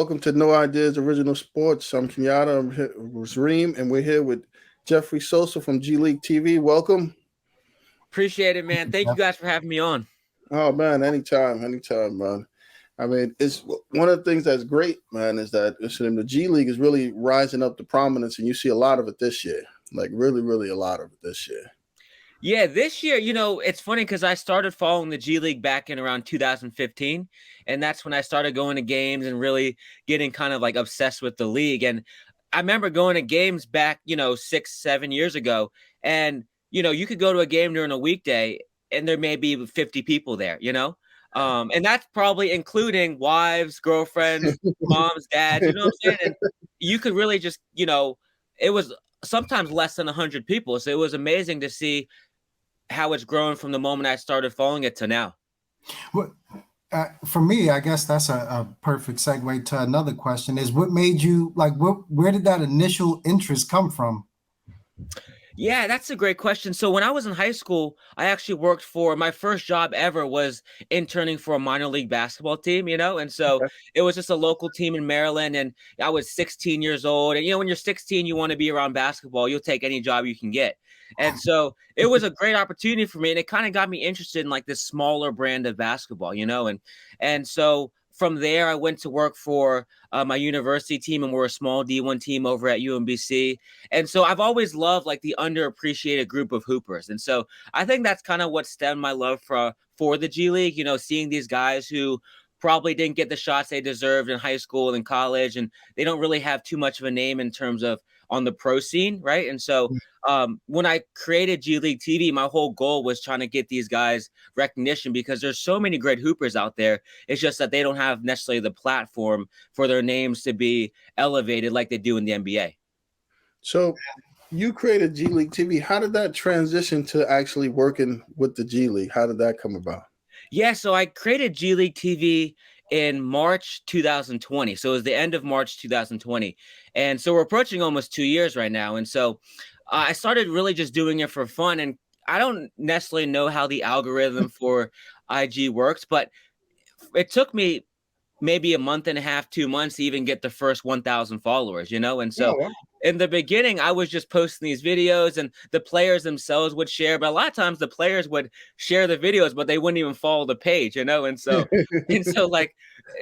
welcome to No Ideas Original Sports. I'm Kenyatta, I'm here with Reem, and we're here with Jeffrey Sosa from GLeague TV. Welcome. Appreciate it, man. Thank you guys for having me on. Oh, man, anytime, man. I mean, it's one of the things that's great, man, is that the G League is really rising up to prominence, and you see a lot of it this year, like really, really a lot of it this year. Yeah, this year, it's funny because I started following the G League back in around 2015, and that's when I started going to games and really getting kind of like obsessed with the league. And I remember going to games back, 6-7 years ago, and you could go to a game during a weekday and there may be 50 people there, and that's probably including wives, girlfriends, moms, dads, you know what I'm saying? And you could really just, it was sometimes less than 100 people. So it was amazing to see how it's grown from the moment I started following it to now. Well, for me, I guess that's a perfect segue to another question is what made you where did that initial interest come from? Yeah, that's a great question. So when I was in high school, I actually worked for my first job ever was interning for a minor league basketball team, and so it was just a local team in Maryland, and I was 16 years old. And, when you're 16, you want to be around basketball. You'll take any job you can get. And so it was a great opportunity for me, and it kind of got me interested in like this smaller brand of basketball, and so from there, I went to work for my university team, and we're a small D1 team over at UMBC. And so I've always loved like the underappreciated group of hoopers. And so I think that's kind of what stemmed my love for the G League, seeing these guys who probably didn't get the shots they deserved in high school and college, and they don't really have too much of a name in terms of on the pro scene, right? And so when I created G League TV, my whole goal was trying to get these guys recognition because there's so many great hoopers out there. It's just that they don't have necessarily the platform for their names to be elevated like they do in the NBA. So you created G League TV. How did that transition to actually working with the G League? How did that come about? Yeah, so I created G League TV in March 2020. So it was the end of March 2020. And so we're approaching almost 2 years right now. And so I started really just doing it for fun. And I don't necessarily know how the algorithm for IG works, but it took me maybe a month and a half, 2 months to even get the first 1,000 followers, And so in the beginning, I was just posting these videos and the players themselves would share. But a lot of times the players would share the videos, but they wouldn't even follow the page, And so, like,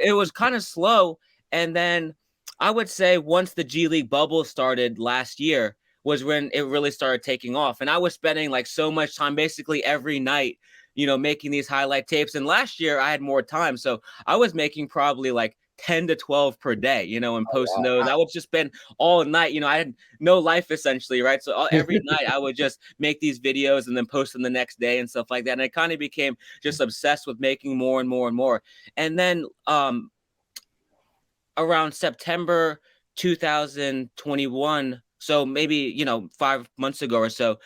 it was kind of slow. And then I would say once the G League bubble started last year was when it really started taking off. And I was spending like so much time, basically every night, making these highlight tapes. And last year I had more time. So I was making probably like 10 to 12 per day, and posting those. I would just spend all night, I had no life essentially, right? So every night I would just make these videos and then post them the next day and stuff like that. And I kind of became just obsessed with making more and more and more. And then around September 2021, so maybe, 5 months ago or so,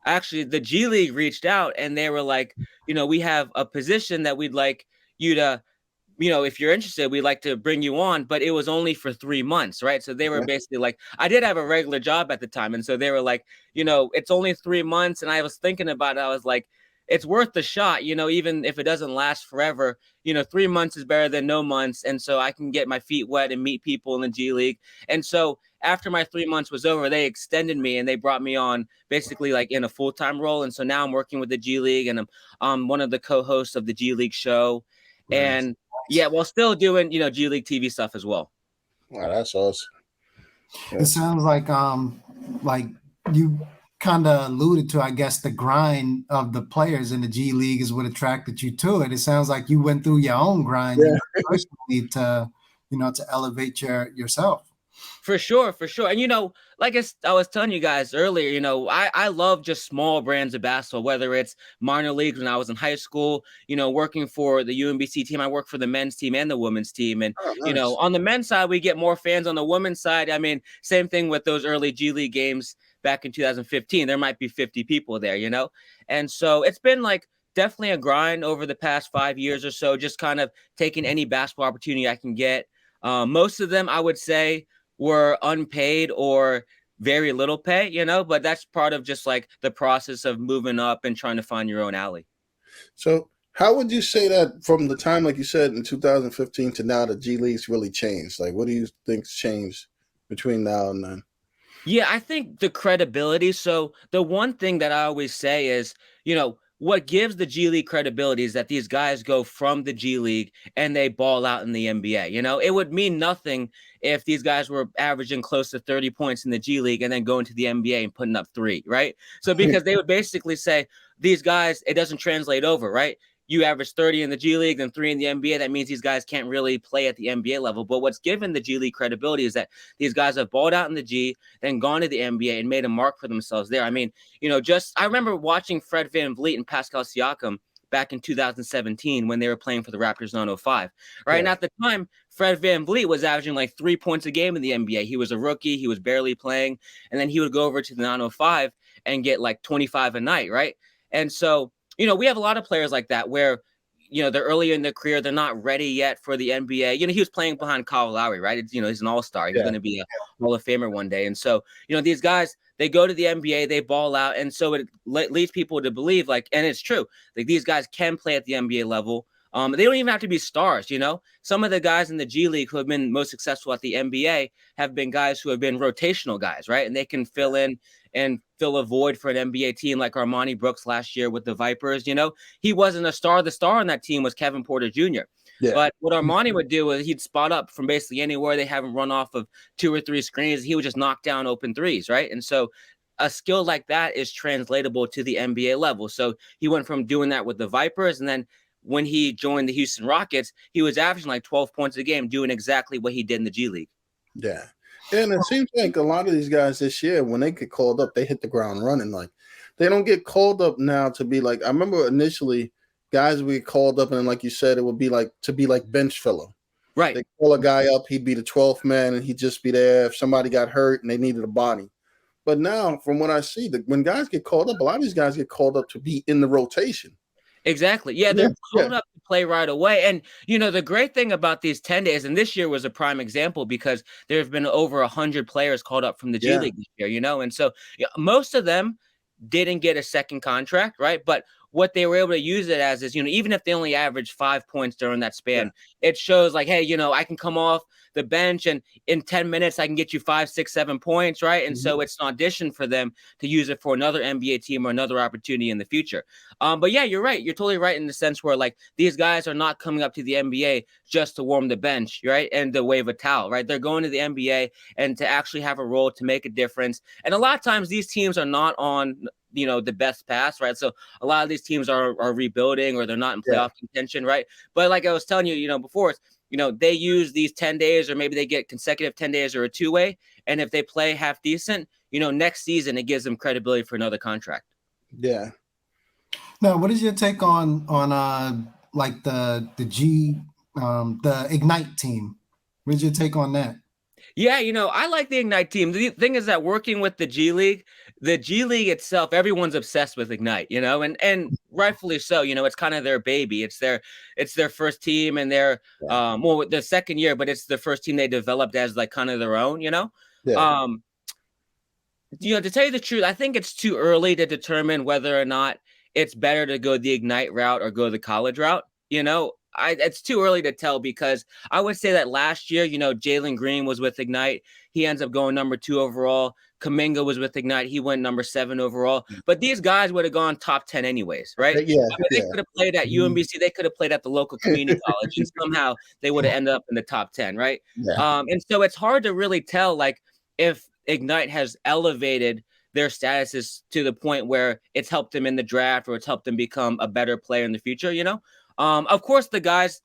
actually the G League reached out and they were like, we have a position that we'd like you to, if you're interested, we'd like to bring you on, but it was only for 3 months, right? So they were basically like, I did have a regular job at the time. And so they were like, it's only 3 months. And I was thinking about it. I was like, it's worth the shot, even if it doesn't last forever, 3 months is better than no months. And so I can get my feet wet and meet people in the G League. And so after my 3 months was over, they extended me and they brought me on basically like in a full-time role. And so now I'm working with the G League and I'm one of the co-hosts of the G League show. Nice. And yeah, while still doing, G League TV stuff as well. Wow, that's awesome. Yeah. It sounds like you kind of alluded to, I guess, the grind of the players in the G League is what attracted you to it. It sounds like you went through your own grind personally to elevate yourself. For sure. And, like I was telling you guys earlier, I love just small brands of basketball, whether it's minor leagues when I was in high school, working for the UMBC team. I work for the men's team and the women's team. And, nice. On the men's side, we get more fans. On the women's side, I mean, same thing with those early G League games back in 2015. There might be 50 people there, And so it's been like definitely a grind over the past 5 years or so, just kind of taking any basketball opportunity I can get. Most of them, I would say, were unpaid or very little pay, but that's part of just like the process of moving up and trying to find your own alley. So How would you say that from the time, like you said, in 2015 to now, the G League's really changed? Like, what do you think's changed between now and then? Yeah, I think the credibility. So the one thing that I always say is, what gives the G League credibility is that these guys go from the G League and they ball out in the NBA. It would mean nothing if these guys were averaging close to 30 points in the G League and then going to the NBA and putting up 3, right? So because they would basically say these guys, it doesn't translate over, right? You average 30 in the G League and 3 in the NBA. That means these guys can't really play at the NBA level. But what's given the G League credibility is that these guys have balled out in the G, then gone to the NBA and made a mark for themselves there. I mean, I remember watching Fred VanVleet and Pascal Siakam back in 2017 when they were playing for the Raptors 905, right? Yeah. And at the time, Fred VanVleet was averaging like 3 points a game in the NBA. He was a rookie. He was barely playing. And then he would go over to the 905 and get like 25 a night, right? And so, we have a lot of players like that where, they're early in their career. They're not ready yet for the NBA. He was playing behind Kyle Lowry, right? He's an all-star. He's going to be a Hall of Famer one day. And so, these guys, they go to the NBA, they ball out. And so it leads people to believe, like, and it's true, like these guys can play at the NBA level. They don't even have to be stars, Some of the guys in the G League who have been most successful at the NBA have been guys who have been rotational guys, right? And they can fill in and fill a void for an NBA team like Armani Brooks last year with the Vipers. He wasn't a star. The star on that team was Kevin Porter Jr. Yeah. But what Armani would do is he'd spot up from basically anywhere. They have him run off of 2 or 3 screens. He would just knock down open threes, right? And so a skill like that is translatable to the NBA level. So he went from doing that with the Vipers, and then when he joined the Houston Rockets, he was averaging like 12 points a game, doing exactly what he did in the G League. Yeah. And it seems like a lot of these guys this year, when they get called up, they hit the ground running. Like, they don't get called up now to be like, I remember initially guys would get called up, and like you said, it would be like to be like bench filler. Right. They call a guy up, he'd be the 12th man, and he'd just be there if somebody got hurt and they needed a body. But now, from what I see, when guys get called up, a lot of these guys get called up to be in the rotation. Exactly. Yeah, they're called up to play right away. And, the great thing about these 10 days, and this year was a prime example because there have been over 100 players called up from the G League this year, And so most of them didn't get a second contract, right? But what they were able to use it as is, even if they only average 5 points during that span, it shows like, hey, I can come off the bench and in 10 minutes, I can get you 5, 6, 7 points, right? And so it's an audition for them to use it for another NBA team or another opportunity in the future. But yeah, you're right. You're totally right in the sense where like these guys are not coming up to the NBA just to warm the bench, right? And to wave a towel, right? They're going to the NBA and to actually have a role to make a difference. And a lot of times these teams are not on the best pass, right? So a lot of these teams are rebuilding or they're not in playoff contention, right? But like I was telling you, before, they use these 10 days or maybe they get consecutive 10 days or a 2-way. And if they play half decent, next season, it gives them credibility for another contract. Yeah. Now, what is your take on like the Ignite team? What is your take on that? Yeah, I like the Ignite team. The thing is that working with the G League itself, everyone's obsessed with Ignite, and rightfully so. It's kind of their baby. It's their first team, and their the second year, but it's the first team they developed as like kind of their own, To tell you the truth, I think it's too early to determine whether or not it's better to go the Ignite route or go the college route. It's too early to tell because I would say that last year, Jalen Green was with Ignite. He ends up going number 2 overall. Kuminga was with Ignite. He went number 7 overall. But these guys would have gone top 10 anyways, right? Yeah. They could have played at UMBC. They could have played at the local community college, and somehow they would have ended up in the top 10, right? Yeah. And so it's hard to really tell, like, if Ignite has elevated their statuses to the point where it's helped them in the draft or it's helped them become a better player in the future, Of course, the guys,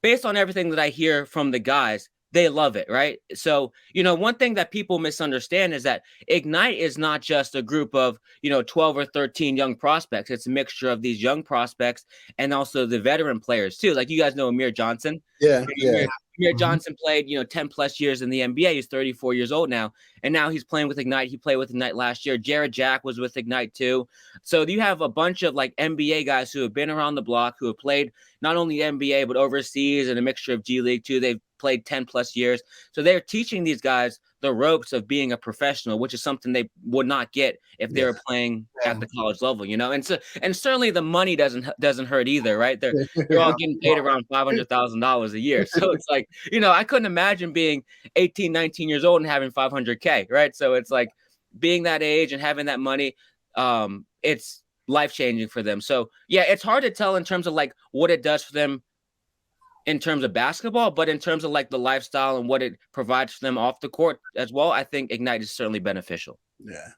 based on everything that I hear from the guys, they love it, right? So, one thing that people misunderstand is that Ignite is not just a group of, 12 or 13 young prospects. It's a mixture of these young prospects and also the veteran players too. Like you guys know Amir Johnson. Yeah. Amir Johnson played, 10 plus years in the NBA. He's 34 years old now. And now he's playing with Ignite. He played with Ignite last year. Jared Jack was with Ignite too. So you have a bunch of like NBA guys who have been around the block, who have played not only NBA, but overseas and a mixture of G League too. They've played 10 plus years. So they're teaching these guys the ropes of being a professional, which is something they would not get if they were playing at the college level, you know. And so, and certainly the money doesn't hurt either, right? They're all getting paid around $500,000 a year. So it's like, you know, I couldn't imagine being 18, 19 years old and having $500K, right? So it's like being that age and having that money, it's life-changing for them. So yeah, it's hard to tell in terms of like what it does for them in terms of basketball, but in terms of like the lifestyle and what it provides for them off the court as well, I think Ignite is certainly beneficial. Yeah.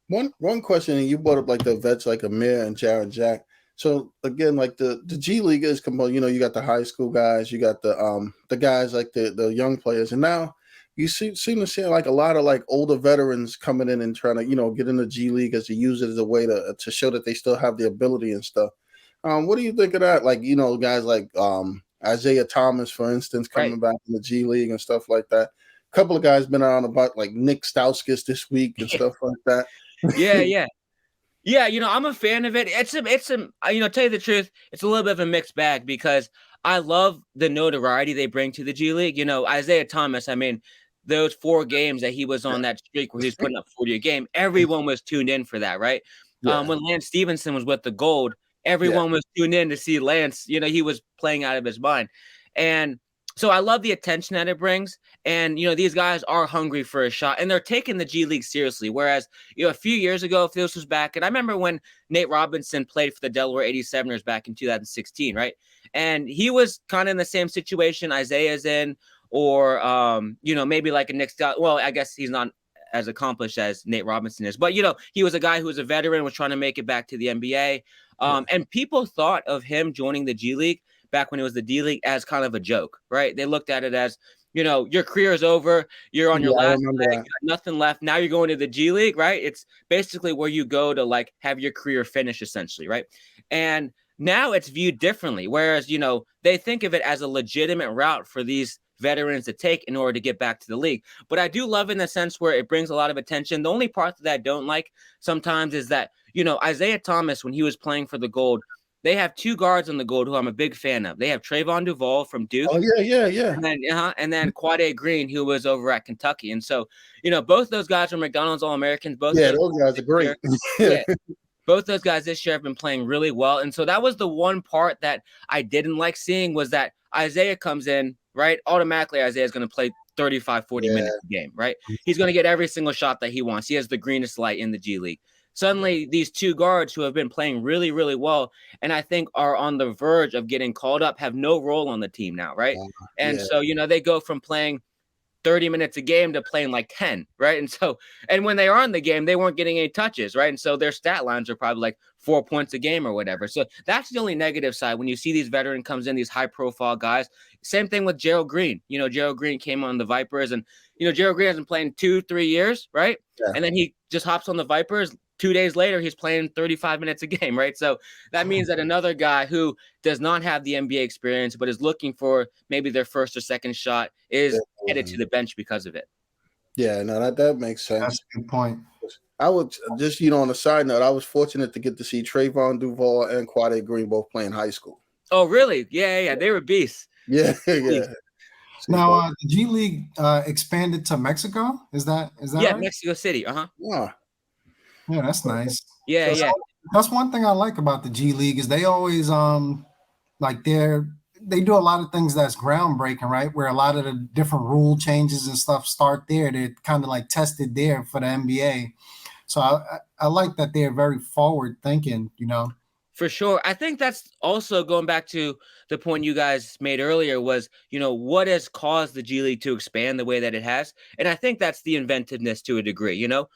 One question, and you brought up like the vets like Amir and Jared Jack. So again, like the G League is composed, you know, you got the high school guys, you got the guys like the young players, and now you seem to see like a lot of like older veterans coming in and trying to, you know, get in the G League as to use it as a way to show that they still have the ability and stuff. What do you think of that? Like, you know, guys like Isaiah Thomas, for instance, coming back in the G League and stuff like that. A couple of guys been around about like Nick Stauskas this week and stuff like that. Yeah. You know, I'm a fan of it. It's you know, tell you the truth, it's a little bit of a mixed bag because I love the notoriety they bring to the G League. You know, Isaiah Thomas, I mean, those 4 games that he was on that streak where he was putting up 40 a game, everyone was tuned in for that, right? When Lance Stevenson was with the Gold, everyone was tuned in to see Lance. You know, he was playing out of his mind. And so I love the attention that it brings. And, you know, these guys are hungry for a shot and they're taking the G League seriously. Whereas, you know, a few years ago, if this was back, and I remember when Nate Robinson played for the Delaware 87ers back in 2016, right? And he was kind of in the same situation Isaiah's in, or, you know, maybe like a Nick Stout. Well, I guess he's not as accomplished as Nate Robinson is, but, you know, he was a guy who was a veteran, was trying to make it back to the NBA. And people thought of him joining the G League back when it was the D League as kind of a joke, right? They looked at it as, you know, your career is over. You're on your last leg, you got nothing left. Now you're going to the G League, right? It's basically where you go to like have your career finish essentially, right? And now it's viewed differently. Whereas, you know, they think of it as a legitimate route for these veterans to take in order to get back to the league. But I do love in the sense where it brings a lot of attention. The only part that I don't like sometimes is that, you know, Isaiah Thomas, when he was playing for the Gold, they have 2 guards on the Gold who I'm a big fan of. They have Trayvon Duvall from Duke. Oh, yeah. And then Quade Green, who was over at Kentucky. And so, you know, both those guys are McDonald's All-Americans. Those guys are great. Both those guys this year have been playing really well. And so that was the one part that I didn't like seeing was that Isaiah comes in, right? Automatically, Isaiah's going to play 35, 40 minutes a game, right? He's going to get every single shot that he wants. He has the greenest light in the G League. Suddenly, these 2 guards who have been playing really, really well, and I think are on the verge of getting called up, have no role on the team now, right? And so, you know, they go from playing 30 minutes a game to playing like 10, right? And so, and when they are in the game, they weren't getting any touches, right? And so their stat lines are probably like 4 points a game or whatever. So that's the only negative side when you see these veteran comes in, these high profile guys. Same thing with Gerald Green. You know, Gerald Green came on the Vipers, and, you know, Gerald Green hasn't played in 2-3 years, right? And then he just hops on the Vipers. 2 days later, he's playing 35 minutes a game, right? So that means that another guy who does not have the NBA experience, but is looking for maybe their first or second shot is headed to the bench because of it. Yeah, no, that makes sense. That's a good point. I would just, you know, on a side note, I was fortunate to get to see Trayvon Duvall and Quade Green both play in high school. Oh, really? Yeah. They were beasts. Yeah. Now, the G League expanded to Mexico. Is that right? Mexico City. Yeah, that's nice. Yeah. That's one thing I like about the G League is they always like they do a lot of things that's groundbreaking, right? Where a lot of the different rule changes and stuff start there. They're kind of like tested there for the NBA. So I like that they're very forward thinking, you know. For sure. I think that's also going back to the point you guys made earlier was, you know, what has caused the G League to expand the way that it has. And I think that's the inventiveness to a degree, you know,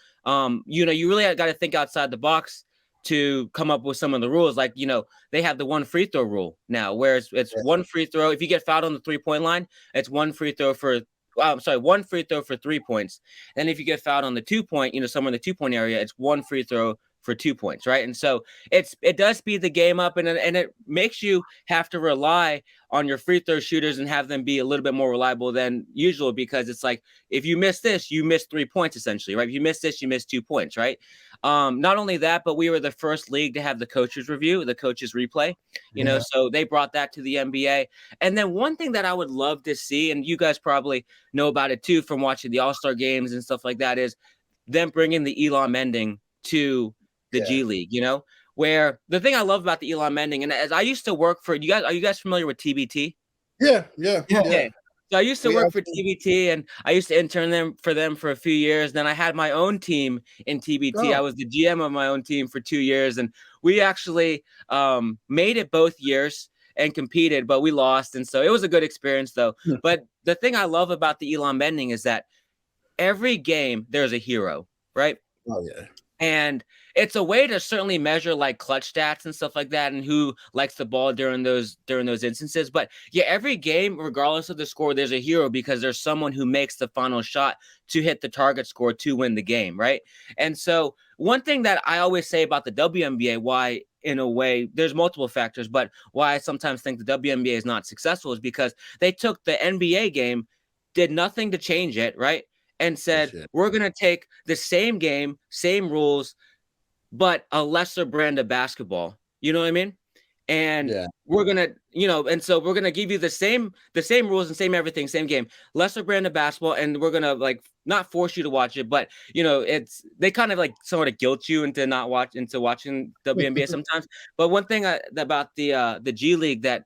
you really got to think outside the box to come up with some of the rules. Like, you know, they have the 1 free throw rule now, whereas it's 1 free throw. If you get fouled on the 3-point line, it's 1 free throw for 1 free throw for 3 points. And if you get fouled on the 2-point, you know, somewhere in the 2-point area, it's 1 free throw for 2 points, right? And so it does speed the game up, and it makes you have to rely on your free throw shooters and have them be a little bit more reliable than usual, because it's like, if you miss this, you miss 3 points essentially, right? If you miss this, you miss 2 points, right? Not only that, but we were the first league to have the coaches review, the coaches replay, you know, so they brought that to the NBA. And then one thing that I would love to see, and you guys probably know about it too from watching the All-Star games and stuff like that, is them bringing the Elon Mending to the G League, you know, where the thing I love about the Elon Mending, and as I used to work for, are you guys familiar with TBT? Yeah. So I used to work for TBT, and I used to intern for them for a few years. Then I had my own team in TBT. I was the GM of my own team for 2 years, and we actually made it both years and competed, but we lost. And so it was a good experience though. But the thing I love about the Elon Mending is that every game there's a hero, right? Oh yeah. And it's a way to certainly measure like clutch stats and stuff like that, and who likes the ball during those instances. But yeah, every game, regardless of the score, there's a hero, because there's someone who makes the final shot to hit the target score to win the game, right? And so one thing that I always say about the WNBA, why in a way there's multiple factors, but why I sometimes think the WNBA is not successful, is because they took the NBA game, did nothing to change it, right? And said, we're going to take the same game, same rules, but a lesser brand of basketball. You know what I mean? And we're going to, you know, and so we're going to give you the same rules and same everything, same game, lesser brand of basketball. And we're going to like not force you to watch it, but you know, they kind of like sort of guilt you into watching WNBA sometimes. But one thing about the G League, that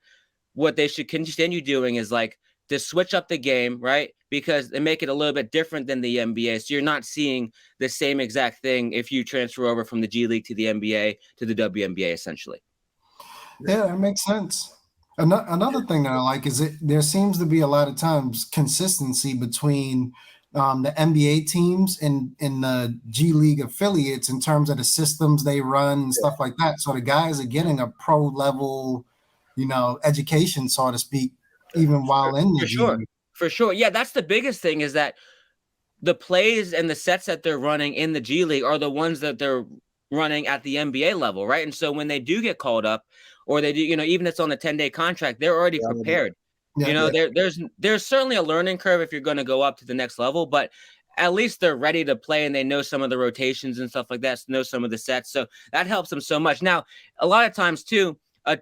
what they should continue doing is like to switch up the game, right? Because they make it a little bit different than the NBA. So you're not seeing the same exact thing if you transfer over from the G League to the NBA to the WNBA, essentially. Yeah, that makes sense. Another thing that I like is there seems to be a lot of times consistency between the NBA teams and the G League affiliates in terms of the systems they run and stuff like that. So the guys are getting a pro level, you know, education, so to speak, even while in the G League. For sure. Yeah, that's the biggest thing, is that the plays and the sets that they're running in the G League are the ones that they're running at the NBA level, right? And so when they do get called up, or they do, you know, even if it's on a 10-day contract, they're already prepared. You know, there's certainly a learning curve if you're going to go up to the next level, but at least they're ready to play, and they know some of the rotations and stuff like that, know some of the sets. So that helps them so much. Now, a lot of times too, a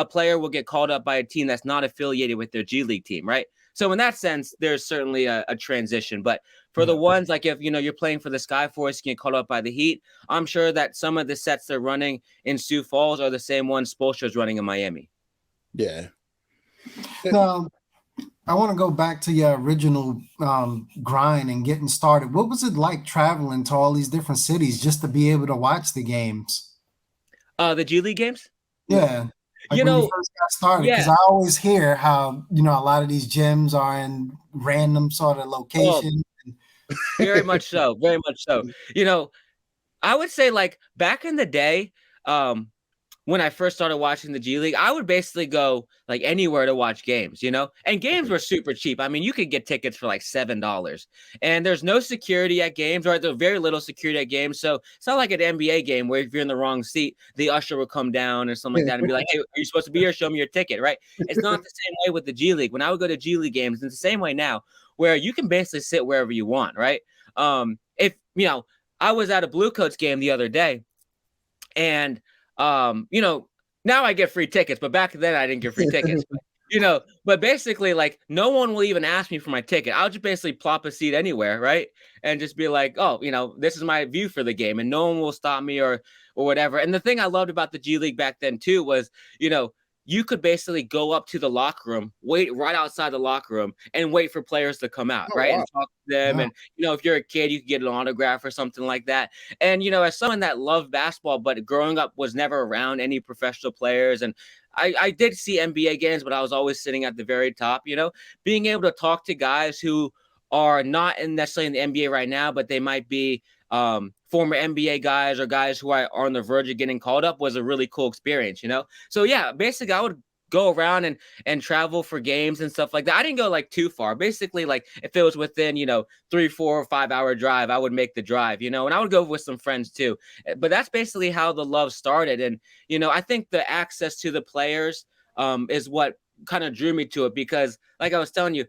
player will get called up by a team that's not affiliated with their G League team, right? So in that sense, there's certainly a transition. But for the ones like, if you know you're playing for the Skyforce, you get called up by the Heat, I'm sure that some of the sets they're running in Sioux Falls are the same ones Spoelstra's running in Miami. Yeah. Now, I want to go back to your original grind and getting started. What was it like traveling to all these different cities just to be able to watch the games? The G League games? Yeah. Like, you know, when you first got started, because I always hear how, you know, a lot of these gyms are in random sort of locations. Very much so. Very much so. You know, I would say like back in the day, when I first started watching the G League, I would basically go like anywhere to watch games, you know, and games were super cheap. I mean, you could get tickets for like $7, and there's no security at games, right? There's very little security at games. So it's not like an NBA game where if you're in the wrong seat, the usher will come down or something like that and be like, hey, are you supposed to be here? Show me your ticket, right? It's not the same way with the G League. When I would go to G League games, it's the same way now, where you can basically sit wherever you want, right? If, you know, I was at a Blue Coats game the other day, and you know, now I get free tickets, but back then I didn't get free tickets. You know, but basically, like, no one will even ask me for my ticket. I'll just basically plop a seat anywhere, right? And just be like, oh, you know, this is my view for the game, and no one will stop me or whatever. And the thing I loved about the G League back then too was, you know, you could basically go up to the locker room, wait right outside the locker room, and wait for players to come out, right? Wow. And talk to them. Yeah. And, you know, if you're a kid, you could get an autograph or something like that. And, you know, as someone that loved basketball, but growing up was never around any professional players, and I did see NBA games, but I was always sitting at the very top, you know, being able to talk to guys who are not necessarily in the NBA right now, but they might be former NBA guys or guys who are on the verge of getting called up was a really cool experience, you know? So yeah, basically I would go around and travel for games and stuff like that. I didn't go like too far. Basically, like if it was within, 3, 4, or 5 hour drive, I would make the drive, and I would go with some friends too. But that's basically how the love started. And, I think the access to the players is what kind of drew me to it, because like I was telling you,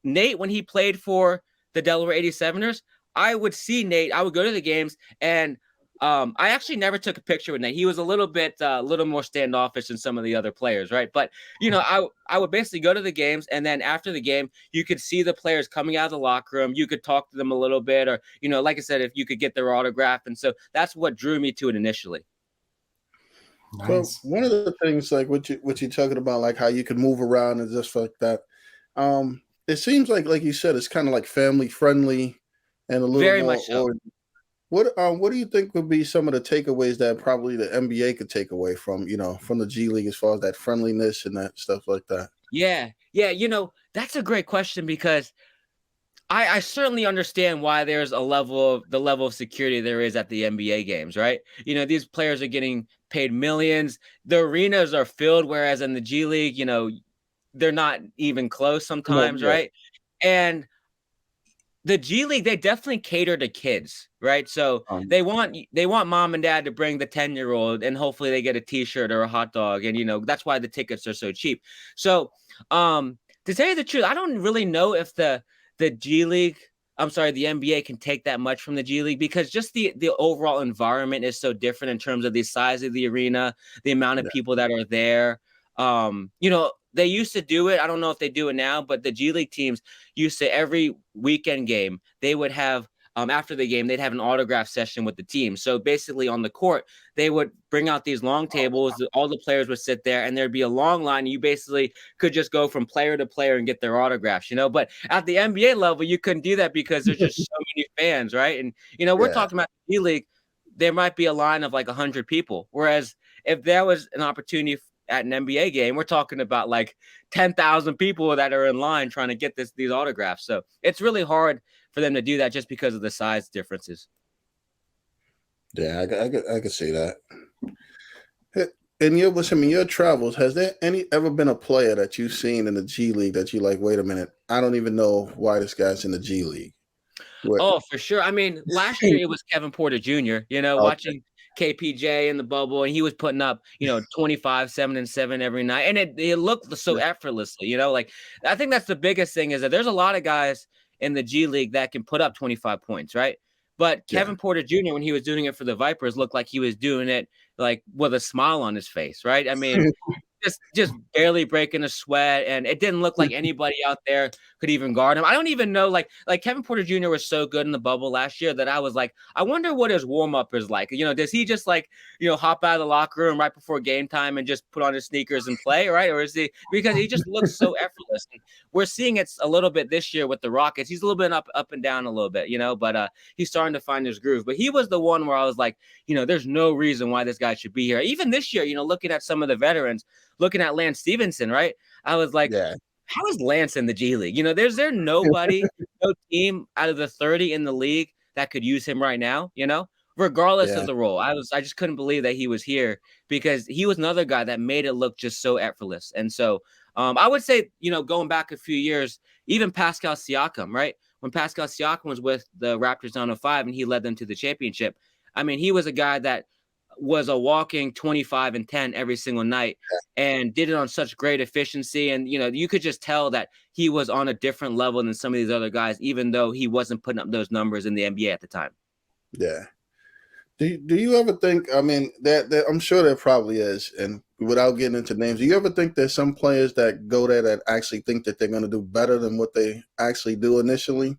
Nate, when he played for the Delaware 87ers, I would see Nate, I would go to the games, and I actually never took a picture with Nate. He was a little more standoffish than some of the other players, right? But, I would basically go to the games, and then after the game, you could see the players coming out of the locker room. You could talk to them a little bit, or, like I said, if you could get their autograph. And so that's what drew me to it initially. Nice. So one of the things, like what you're talking about, like how you can move around and just like that, it seems like you said, it's kind of like family friendly and a little Very more. much so. What do you think would be some of the takeaways that probably the NBA could take away from from the G League as far as that friendliness and that stuff like that? Yeah. That's a great question, because I certainly understand why there's the level of security there is at the NBA games, right? These players are getting paid millions. The arenas are filled, whereas in the G League, they're not even close sometimes, Yeah. right? And the G League, they definitely cater to kids, right? So they want mom and dad to bring the 10-year-old, and hopefully they get a T-shirt or a hot dog, and that's why the tickets are so cheap. So to tell you the truth, I don't really know if the G League, I'm sorry, the NBA can take that much from the G League, because just the overall environment is so different in terms of the size of the arena, the amount of people that are there. They used to do it. I don't know if they do it now, but the G League teams used to, every weekend game, they would have, after the game, they'd have an autograph session with the team. So basically on the court, they would bring out these long tables. All the players would sit there, and there'd be a long line. And you basically could just go from player to player and get their autographs, But at the NBA level, you couldn't do that because there's just so many fans, right? And, we're talking about the G League, there might be a line of like 100 people. Whereas if there was an opportunity at an NBA game, we're talking about like 10,000 people that are in line trying to get these autographs. So it's really hard for them to do that just because of the size differences. Yeah, I could see that. In your travels, has there ever been a player that you've seen in the G League that you like, wait a minute, I don't even know why this guy's in the G League? Oh, for sure. I mean, last year it was Kevin Porter Jr., watching KPJ in the bubble, and he was putting up, 25, 7 and 7 every night. And it looked so effortlessly, like, I think that's the biggest thing, is that there's a lot of guys in the G League that can put up 25 points, right? But Kevin Porter Jr., when he was doing it for the Vipers, looked like he was doing it like with a smile on his face, right? I mean, just barely breaking a sweat, and it didn't look like anybody out there could even guard him. I don't even know, like Kevin Porter Jr. was so good in the bubble last year that I was like, I wonder what his warm-up is like. Does he just like, hop out of the locker room right before game time and just put on his sneakers and play, right? Or is he, because he just looks so effortless. And we're seeing it a little bit this year with the Rockets. He's a little bit up and down a little bit, but he's starting to find his groove. But he was the one where I was like, there's no reason why this guy should be here. Even this year, looking at some of the veterans, looking at Lance Stevenson, right? I was like, how is Lance in the G League? There's nobody, no team out of the 30 in the league that could use him right now, regardless of the role. I just couldn't believe that he was here, because he was another guy that made it look just so effortless. And so I would say, going back a few years, even Pascal Siakam, right? When Pascal Siakam was with the Raptors 905 and he led them to the championship, I mean, he was a guy that was a walking 25 and 10 every single night and did it on such great efficiency. And, you could just tell that he was on a different level than some of these other guys, even though he wasn't putting up those numbers in the NBA at the time. Yeah. Do you ever think, I mean, that I'm sure there probably is, and without getting into names, do you ever think there's some players that go there that actually think that they're going to do better than what they actually do initially?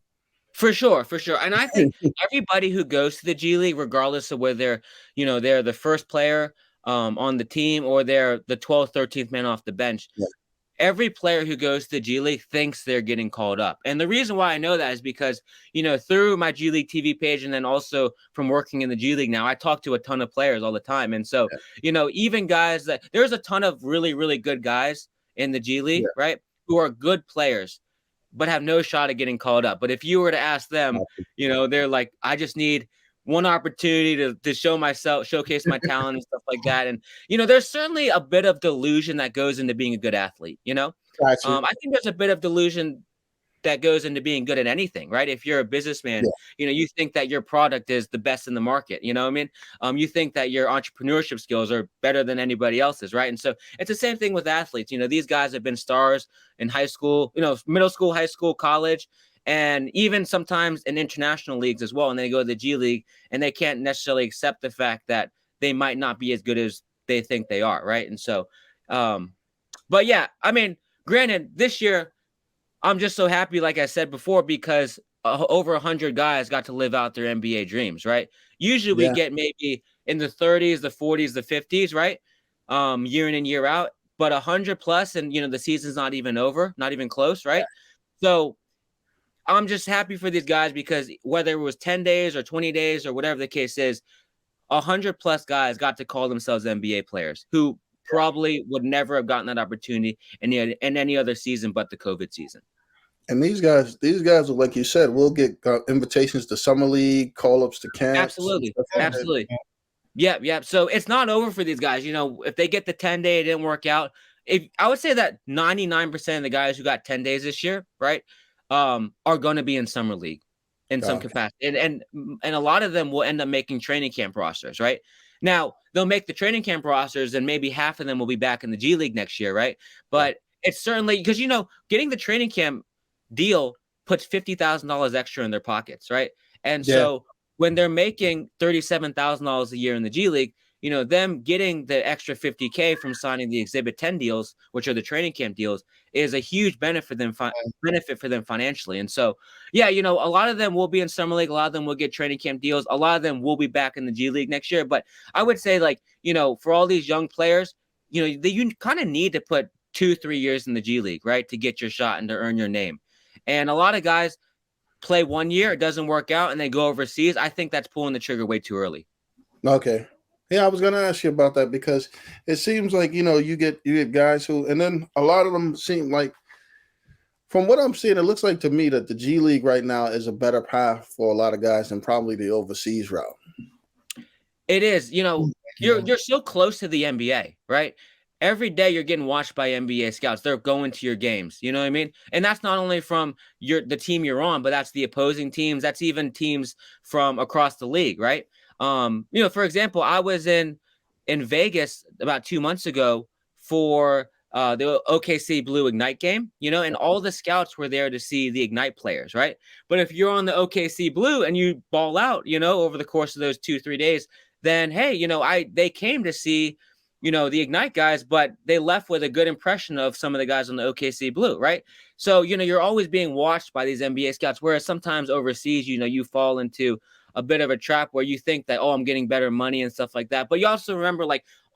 For sure. And I think everybody who goes to the G League, regardless of whether they're the first player on the team or they're the 12th, 13th man off the bench, every player who goes to the G League thinks they're getting called up. And the reason why I know that is because, through my G League TV page, and then also from working in the G League now, I talk to a ton of players all the time. And so, even guys there's a ton of really, really good guys in the G League, right, who are good players, but have no shot at getting called up. But if you were to ask them, they're like, I just need one opportunity to showcase my talent and stuff like that. And, there's certainly a bit of delusion that goes into being a good athlete, Gotcha. I think there's a bit of delusion that goes into being good at anything, right? If you're a businessman, you think that your product is the best in the market, you know what I mean? You think that your entrepreneurship skills are better than anybody else's, right? And so it's the same thing with athletes. These guys have been stars in high school, middle school, high school, college, and even sometimes in international leagues as well. And they go to the G League and they can't necessarily accept the fact that they might not be as good as they think they are, right? And so, but yeah, I mean, granted, this year, I'm just so happy, like I said before, because over 100 guys got to live out their NBA dreams, right? Usually we get maybe in the 30s, the 40s, the 50s, right? Year in and year out, but 100 plus, and the season's not even over, not even close, right? So I'm just happy for these guys because whether it was 10 days or 20 days or whatever the case is, 100 plus guys got to call themselves NBA players who probably would never have gotten that opportunity in any other season but the COVID season. And these guys, like you said, will get invitations to summer league, call-ups to camps. Absolutely. Yeah. So it's not over for these guys. If they get the 10-day, it didn't work out. I would say that 99% of the guys who got 10 days this year, right, are going to be in summer league in some capacity, and a lot of them will end up making training camp rosters, right? Now they'll make the training camp rosters, and maybe half of them will be back in the G League next year, right? But it's certainly because getting the training camp deal puts $50,000 extra in their pockets, right? And so when they're making $37,000 a year in the G League, them getting the extra $50K from signing the Exhibit 10 deals, which are the training camp deals, is a huge benefit for them financially. And so, a lot of them will be in summer league. A lot of them will get training camp deals. A lot of them will be back in the G League next year. But I would say, for all these young players, you kind of need to put 2-3 years in the G League, right, to get your shot and to earn your name. And a lot of guys play 1 year, it doesn't work out, and they go overseas. I think that's pulling the trigger way too early. Okay. Yeah, I was going to ask you about that because it seems like, you get guys who, and then a lot of them seem like, from what I'm seeing, it looks like to me that the G League right now is a better path for a lot of guys than probably the overseas route. It is. You're so close to the NBA, right? Every day you're getting watched by NBA scouts. They're going to your games. You know what I mean? And that's not only from the team you're on, but that's the opposing teams. That's even teams from across the league, right? For example, I was in Vegas about 2 months ago for the OKC Blue Ignite game, and all the scouts were there to see the Ignite players, right? But if you're on the OKC Blue and you ball out, over the course of those 2-3 days, then, hey, they came to see, the Ignite guys, but they left with a good impression of some of the guys on the OKC Blue, right? So, you're always being watched by these NBA scouts, whereas sometimes overseas, you fall into a bit of a trap where you think that, I'm getting better money and stuff like that. But you also remember,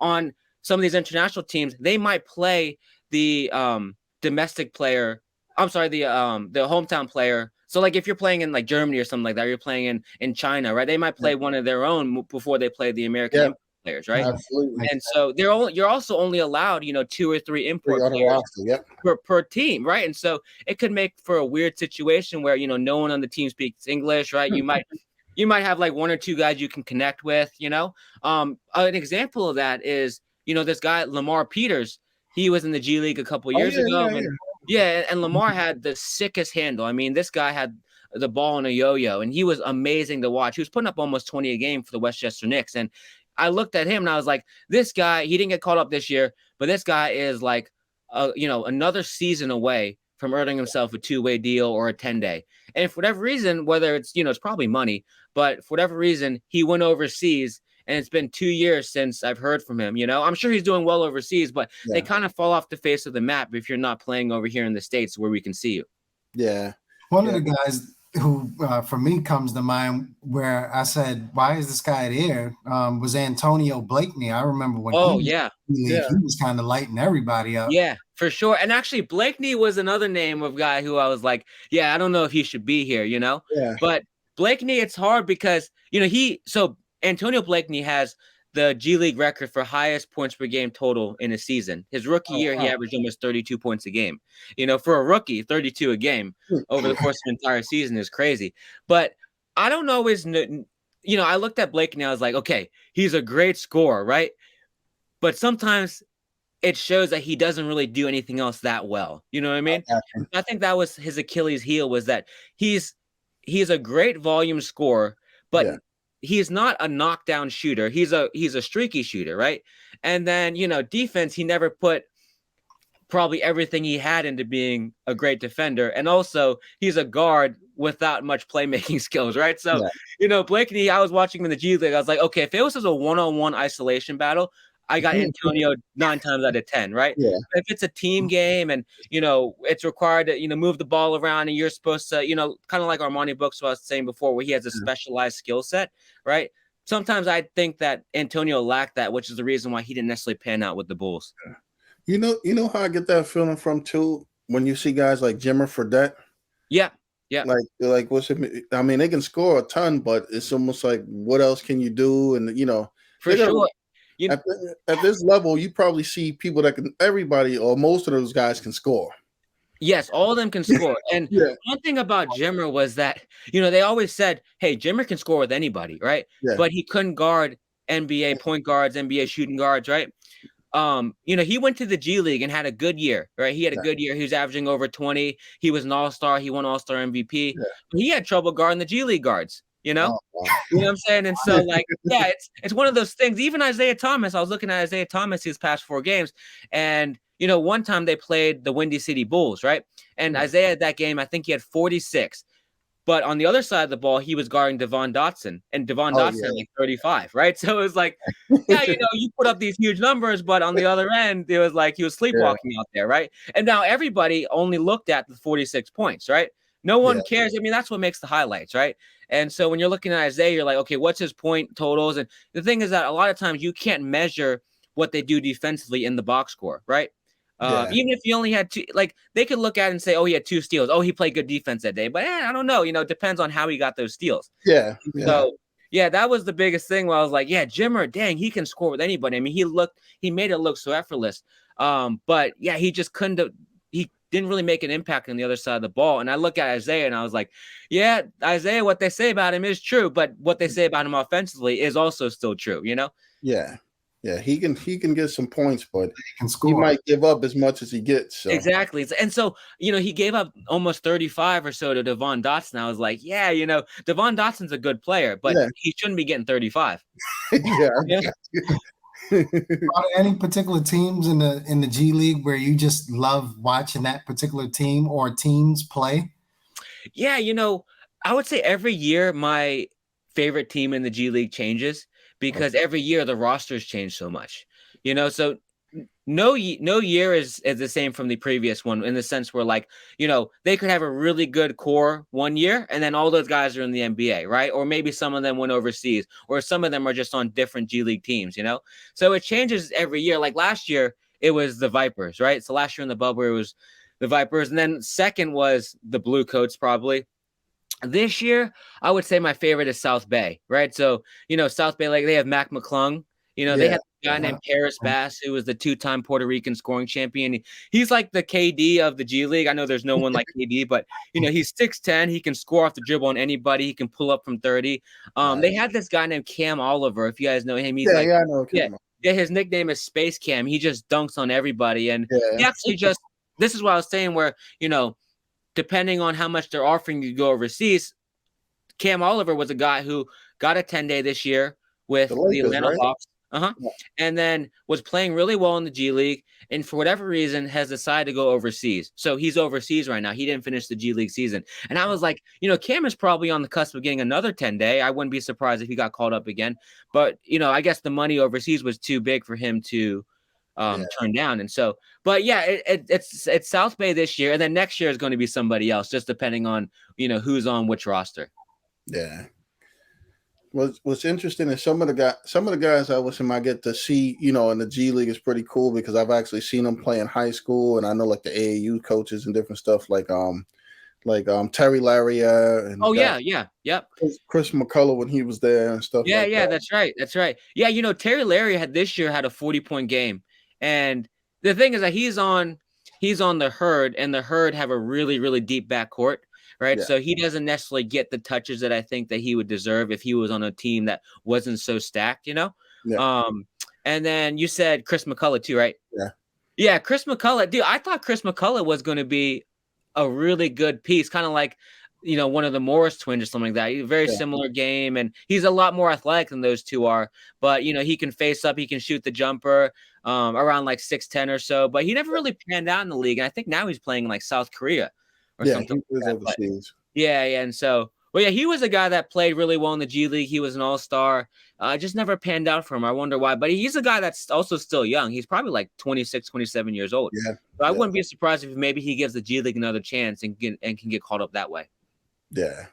on some of these international teams, they might play the domestic player. I'm sorry, the hometown player. So, if you're playing in Germany or something like that, or you're playing in China, right? They might play one of their own before they play the American players, right? Absolutely. And so you're also only allowed, 2 or 3 import players per team, right? And so it could make for a weird situation where no one on the team speaks English, right? You might have 1 or 2 guys you can connect with, An example of that is, this guy Lamar Peters. He was in the G League a couple years ago, and Lamar had the sickest handle. I mean, this guy had the ball in a yo-yo, and he was amazing to watch. He was putting up almost 20 a game for the Westchester Knicks, and I looked at him and I was like, this guy, he didn't get called up this year, but this guy is another season away from earning himself a 2-way deal or a 10-day. And for whatever reason, whether it's, it's probably money, but for whatever reason, he went overseas, and it's been 2 years since I've heard from him. I'm sure he's doing well overseas, but they kind of fall off the face of the map if you're not playing over here in the States where we can see you. Yeah. One of the guys who, for me, comes to mind where I said, why is this guy there, was Antonio Blakeney. I remember when he was kind of lighting everybody up. Yeah, for sure. And actually, Blakeney was another name of guy who I was like, I don't know if he should be here, Yeah. But Blakeney, it's hard because, Antonio Blakeney has the G League record for highest points per game total in a season. His rookie year, he averaged almost 32 points a game. For a rookie, 32 a game over the course of an entire season is crazy. But I don't always I looked at Blakeney, I was like, okay, he's a great scorer, right? But sometimes it shows that he doesn't really do anything else that well. You know what I mean? I think that was his Achilles heel, was that he's a great volume scorer, but he's not a knockdown shooter. He's a streaky shooter, right? And then, defense, he never put probably everything he had into being a great defender. And also he's a guard without much playmaking skills, right? So, Blakeney, I was watching him in the G League. I was like, okay, if it was just a one-on-one isolation battle, I got Antonio 9 times out of 10, right? Yeah. If it's a team game and, it's required to, move the ball around and you're supposed to, kind of like Armani Brooks was saying before, where he has a specialized skill set, right? Sometimes I think that Antonio lacked that, which is the reason why he didn't necessarily pan out with the Bulls. You know how I get that feeling from too, when you see guys like Jimmer Fredette. Yeah. Yeah. Like what's it? I mean, they can score a ton, but it's almost like, what else can you do? And for sure. At this level, you probably see people that can, everybody or most of those guys can score. Yes, all of them can score. And one thing about Jimmer was that, they always said, hey, Jimmer can score with anybody, right? Yeah. But he couldn't guard NBA point guards, NBA shooting guards, right? He went to the G League and had a good year, right? He had a good year. He was averaging over 20. He was an all-star. He won all-star MVP. Yeah. He had trouble guarding the G League guards. You know what I'm saying? And so, it's one of those things. Even Isaiah Thomas, I was looking at Isaiah Thomas his past 4 games, and one time they played the Windy City Bulls, right? And Isaiah, that game, I think he had 46. But on the other side of the ball, he was guarding Devon Dotson, and Devon Dotson had like 35, right? So it was like, you put up these huge numbers, but on the other end, it was like he was sleepwalking out there, right? And now everybody only looked at the 46 points, right? No one cares. I mean, that's what makes the highlights, right? And so when you're looking at Isaiah, you're like, okay, what's his point totals? And the thing is that a lot of times you can't measure what they do defensively in the box score, right? Even if you only had 2, like they could look at it and say, oh, he had 2 steals. Oh, he played good defense that day. But I don't know. It depends on how he got those steals. Yeah. So, that was the biggest thing where I was like, Jimmer, dang, he can score with anybody. I mean, he made it look so effortless. But he just he didn't really make an impact on the other side of the ball. And I look at Isaiah and I was like, Isaiah, what they say about him is true. But what they say about him offensively is also still true, Yeah. Yeah, he can get some points, but he might give up as much as he gets. So. Exactly. And so, he gave up almost 35 or so to Devon Dotson. I was like, Devon Dotson's a good player, but he shouldn't be getting 35. Are there any particular teams in the G League where you just love watching that particular team or teams play? Yeah, I would say every year my favorite team in the G League changes. Because every year the rosters change so much, so no year is the same from the previous one, in the sense where they could have a really good core one year and then all those guys are in the NBA, right? Or maybe some of them went overseas, or some of them are just on different G League teams, so it changes every year. Like last year it was the Vipers, right? So last year in the bubble it was the Vipers, and then second was the Blue Coats probably. This year, I would say my favorite is South Bay, right? So, South Bay, they have Mccullough. They have a guy named Paris Bass, who was the 2-time Puerto Rican scoring champion. He's like the KD of the G League. I know there's no one like KD, but, he's 6'10". He can score off the dribble on anybody. He can pull up from 30. They had this guy named Cam Oliver, if you guys know him. He's I know Cam. Yeah, his nickname is Space Cam. He just dunks on everybody. And he actually this is what I was saying where, depending on how much they're offering you to go overseas, Cam Oliver was a guy who got a 10-day this year with the Atlanta Hawks. And then was playing really well in the G League, and for whatever reason has decided to go overseas. So he's overseas right now. He didn't finish the G League season. And I was like, Cam is probably on the cusp of getting another 10-day. I wouldn't be surprised if he got called up again. But, I guess the money overseas was too big for him to turn down. And so, but it's South Bay this year, and then next year is going to be somebody else, just depending on, who's on which roster. Yeah. What's interesting is some of the guys I wish I get to see, in the G League is pretty cool, because I've actually seen them play in high school, and I know the AAU coaches and different stuff like Terry Laria and Chris McCullough when he was there and stuff. That's right. Yeah, Terry Laria had a 40-point game. And the thing is that he's on the Herd, and the Herd have a really, really deep backcourt, right? Yeah. So he doesn't necessarily get the touches that I think that he would deserve if he was on a team that wasn't so stacked, Yeah. And then you said Chris McCullough too, right? Yeah. Yeah, Chris McCullough, dude. I thought Chris McCullough was going to be a really good piece, kind of like, one of the Morris twins or something like that. He's a very similar game, and he's a lot more athletic than those two are. But, he can face up, he can shoot the jumper around like 6'10" or so. But he never really panned out in the league. And I think now he's playing in like South Korea or something. He was overseas. Yeah. And so, he was a guy that played really well in the G League. He was an all-star. Just never panned out for him. I wonder why. But he's a guy that's also still young. He's probably like 26, 27 years old. Yeah. So I wouldn't be surprised if maybe he gives the G League another chance and can get caught up that way. Yeah.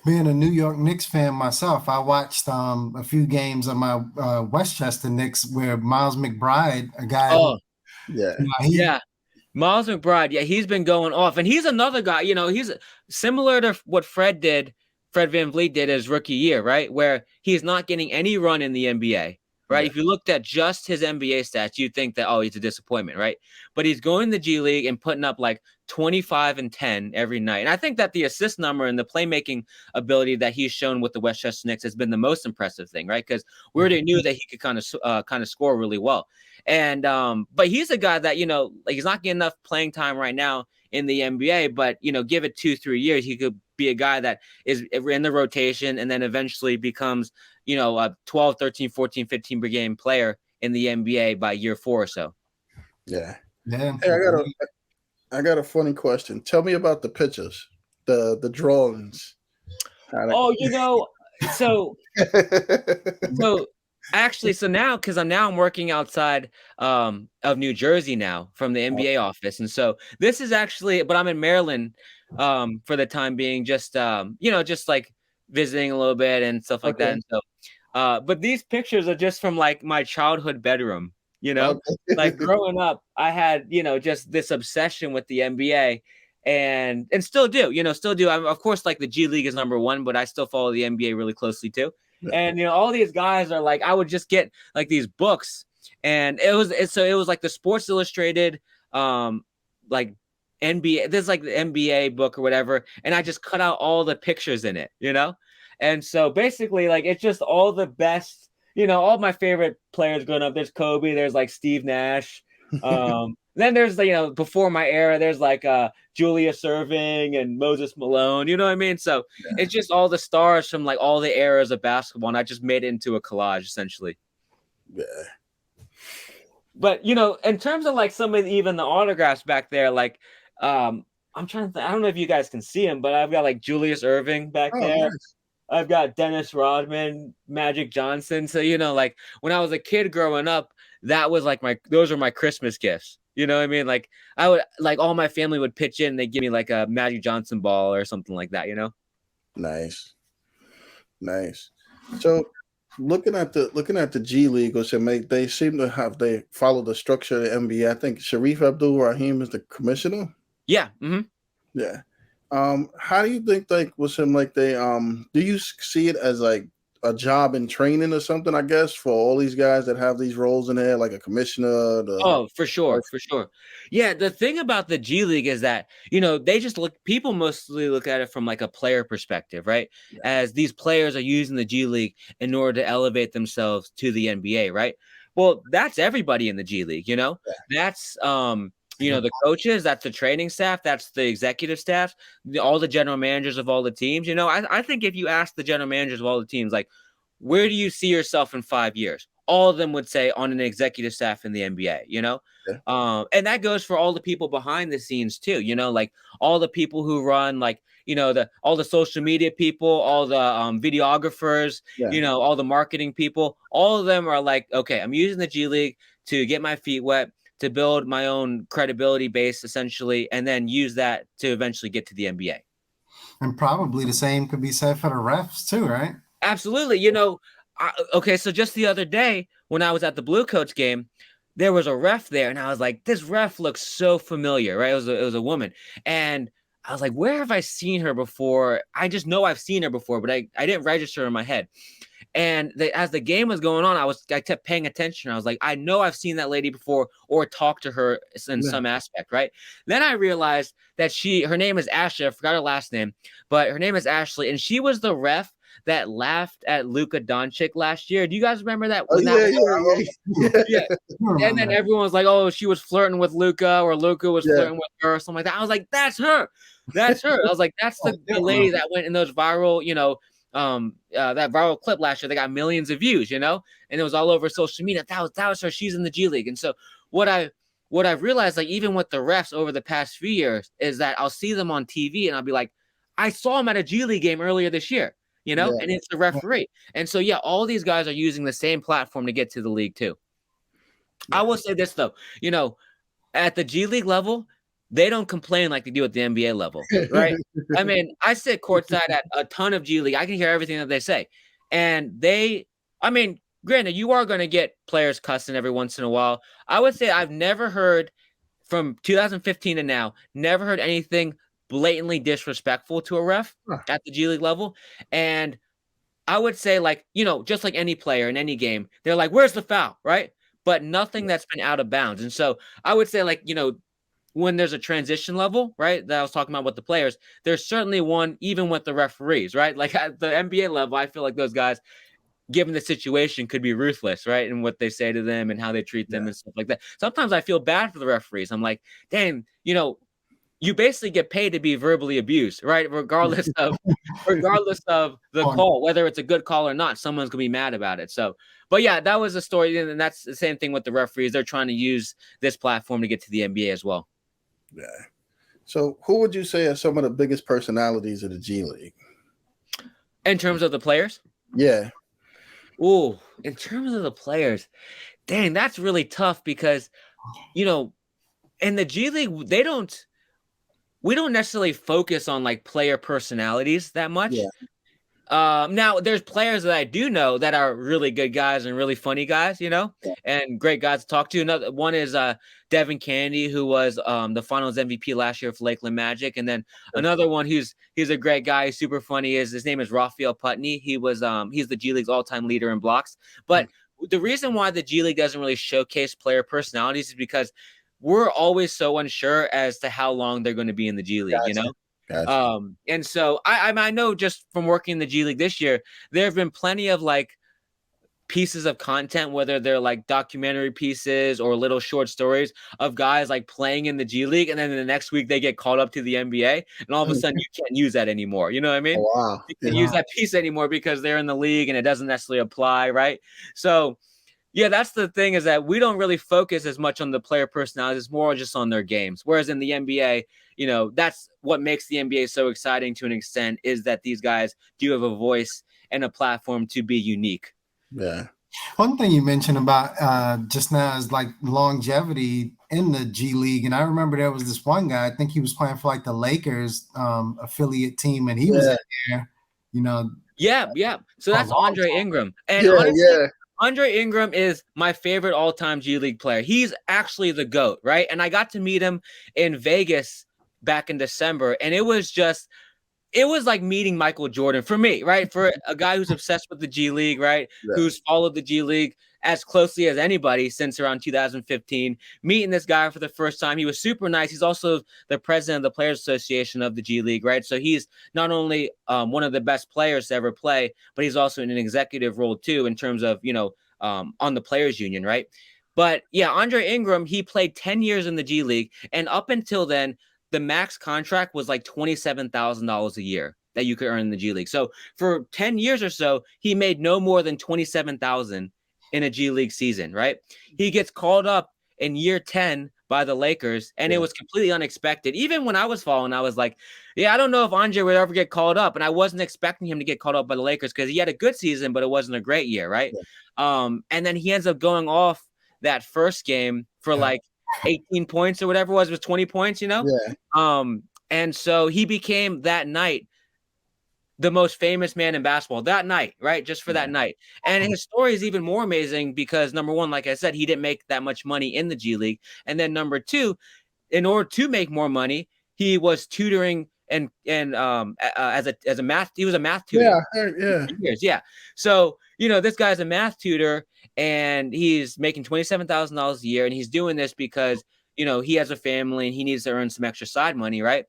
Being a New York Knicks fan myself, I watched a few games of my Westchester Knicks where Miles McBride, a guy. Oh, yeah. Miles McBride, he's been going off. And he's another guy, he's similar to what Fred VanVleet did his rookie year, right? Where he's not getting any run in the NBA, right? Yeah. If you looked at just his NBA stats, you'd think that, he's a disappointment, right? But he's going to the G League and putting up like 25 and 10 every night. And I think that the assist number and the playmaking ability that he's shown with the Westchester Knicks has been the most impressive thing, right? Because we already knew that he could kind of score really well. And but he's a guy that, he's not getting enough playing time right now in the NBA, but give it 2-3 years, he could be a guy that is in the rotation and then eventually becomes, a 12, 13, 14, 15 per game player in the NBA by year 4 or so. Yeah. Yeah. Hey, I got a funny question. Tell me about the pictures, the drawings. So actually, now, because I'm working outside of New Jersey now from the NBA office. And so this is actually, but I'm in Maryland for the time being, just like visiting a little bit and stuff like that. And so, but these pictures are just from like my childhood bedroom, like growing up, I had, just this obsession with the NBA and still do. I'm, of course, like the G League is number one, but I still follow the NBA really closely too. And all these guys are like, I would just get like these books, and it was like the Sports Illustrated, like NBA. There's like the NBA book or whatever, and I just cut out all the pictures in it, And so basically, like it's just all the best, all my favorite players growing up. There's Kobe. There's like Steve Nash. Then there's before my era, there's like Julius Erving and Moses Malone. You know what I mean? So it's just all the stars from like all the eras of basketball, and I just made it into a collage essentially. Yeah. But in terms of like some of even the autographs back there, like I'm trying to think, I don't know if you guys can see him, but I've got like Julius Erving back there. Nice. I've got Dennis Rodman, Magic Johnson. So like when I was a kid growing up, that was like those are my Christmas gifts. You know what I mean? Like I would, like all my family would pitch in. They give me like a Magic Johnson ball or something like that. Nice. So looking at the G League, they seem to they follow the structure of the NBA. I think Sharif Abdul-Rahim is the commissioner. Yeah. Mm-hmm. Yeah. How do you think do you see it as like a job in training or something, I guess, for all these guys that have these roles in there, like a commissioner? For sure. Yeah, the thing about the G League is that, they just people mostly look at it from like a player perspective, right? Yeah. As these players are using the G League in order to elevate themselves to the NBA, right? Well, that's everybody in the G League, Yeah. That's the coaches, that's the training staff, that's the executive staff, all the general managers of all the teams. I think if you ask the general managers of all the teams, like, where do you see yourself in 5 years? All of them would say on an executive staff in the NBA, Yeah. And that goes for all the people behind the scenes too, like all the people who run, like, all the social media people, all the videographers, all the marketing people, all of them are like, okay, I'm using the G League to get my feet wet, to build my own credibility base, essentially, and then use that to eventually get to the NBA. And probably the same could be said for the refs too, right? Absolutely. Okay, so just the other day when I was at the Blue Coats game, there was a ref there, and I was like, this ref looks so familiar, right? It was a woman, and I was like, where have I seen her before? I just know I've seen her before, but I didn't register in my head. And as the game was going on, I kept paying attention. I was like, I know I've seen that lady before or talked to her in some aspect, right? Then I realized that her name is Ashley. I forgot her last name, but her name is Ashley, and she was the ref that laughed at Luka Doncic last year. Do you guys remember that? Yeah. And then everyone was like, "Oh, she was flirting with Luka, or Luka was flirting with her, or something like that." I was like, "That's her. That's her." I was like, "That's the lady that went in those viral, that viral clip last year. They got millions of views, and it was all over social media. That was her. She's in the G League." And so what I've realized, like even with the refs over the past few years, is that I'll see them on TV and I'll be like, I saw him at a G League game earlier this year. And it's the referee. And so, all these guys are using the same platform to get to the league too. I will say this though, at the G League level, they don't complain like they do at the NBA level, right? I mean, I sit courtside at a ton of G League. I can hear everything that they say. And granted, you are going to get players cussing every once in a while. I would say I've never heard from 2015 to now, never heard anything blatantly disrespectful to a ref at the G League level. And I would say, just like any player in any game, they're like, where's the foul, right? But nothing that's been out of bounds. And so I would say, when there's a transition level, right, that I was talking about with the players, there's certainly one even with the referees, right? Like at the NBA level, I feel like those guys, given the situation, could be ruthless, right? And what they say to them and how they treat them and stuff like that. Sometimes I feel bad for the referees. I'm like, dang, you basically get paid to be verbally abused, right? Regardless of the call, whether it's a good call or not, someone's gonna be mad about it. So, but that was a story, and that's the same thing with the referees. They're trying to use this platform to get to the NBA as well. Yeah. So, who would you say are some of the biggest personalities of the G League in terms of the players? Yeah. Oh, in terms of the players, dang, that's really tough because, in the G League, we don't necessarily focus on player personalities that much. Yeah. Now there's players that I do know that are really good guys and really funny guys, and great guys to talk to. Another one is Devin Kennedy, who was the Finals MVP last year for Lakeland Magic, and then another one he's a great guy, super funny. His name is Raphael Putney. He's the G League's all-time leader in blocks. But the reason why the G League doesn't really showcase player personalities is because we're always so unsure as to how long they're going to be in the G League, Gotcha. And so I know just from working in the G League this year, there have been plenty of pieces of content, whether they're documentary pieces or little short stories of guys playing in the G League, and then the next week they get called up to the NBA, and all of a sudden you can't use that anymore. You know what I mean? Oh, wow. You can't use that piece anymore because they're in the league and it doesn't necessarily apply, right? So that's the thing, is that we don't really focus as much on the player personalities. It's more just on their games. Whereas in the NBA, that's what makes the NBA so exciting to an extent, is that these guys do have a voice and a platform to be unique. Yeah. One thing you mentioned about just now is longevity in the G League. And I remember there was this one guy, I think he was playing for the Lakers affiliate team, and he was in there, Yeah. So that's Andre Ingram. And honestly, Andre Ingram is my favorite all-time G League player. He's actually the GOAT, right? And I got to meet him in Vegas back in December, and it was like meeting Michael Jordan for me, right? For a guy who's obsessed with the G League, right? Yeah. Who's followed the G League as closely as anybody since around 2015. Meeting this guy for the first time, he was super nice. He's also the president of the Players Association of the G League, right? So he's not only one of the best players to ever play, but he's also in an executive role too, in terms of, on the Players Union, right? But Andre Ingram, he played 10 years in the G League, and up until then, the max contract was $27,000 a year that you could earn in the G League. So for 10 years or so, he made no more than $27,000 in a G League season, right? He gets called up in year 10 by the Lakers, and it was completely unexpected. Even when I was following, I was like, I don't know if Andre would ever get called up, and I wasn't expecting him to get called up by the Lakers because he had a good season, but it wasn't a great year, right? Yeah. And then he ends up going off that first game for 18 points or whatever it was 20 points, Yeah. And so he became that night the most famous man in basketball that night, right? Just for that night. And his story is even more amazing because, number one, like I said, he didn't make that much money in the G League. And then number two, in order to make more money, he was tutoring as a math, he was a math tutor. Yeah. Years. Yeah. So, this guy's a math tutor and he's making $27,000 a year, and he's doing this because, he has a family and he needs to earn some extra side money. Right.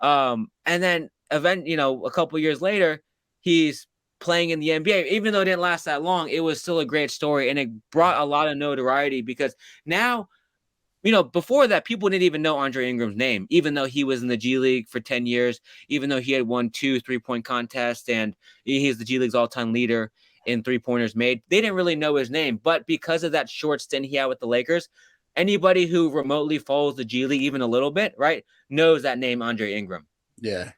And then a couple of years later, he's playing in the NBA. Even though it didn't last that long, it was still a great story, and it brought a lot of notoriety because now, before that, people didn't even know Andre Ingram's name, even though he was in the G League for 10 years, even though he had won 2 3-point contests, and he's the G League's all-time leader in three-pointers made. They didn't really know his name, but because of that short stint he had with the Lakers, anybody who remotely follows the G League even a little bit, right, knows that name, Andre Ingram. Yeah.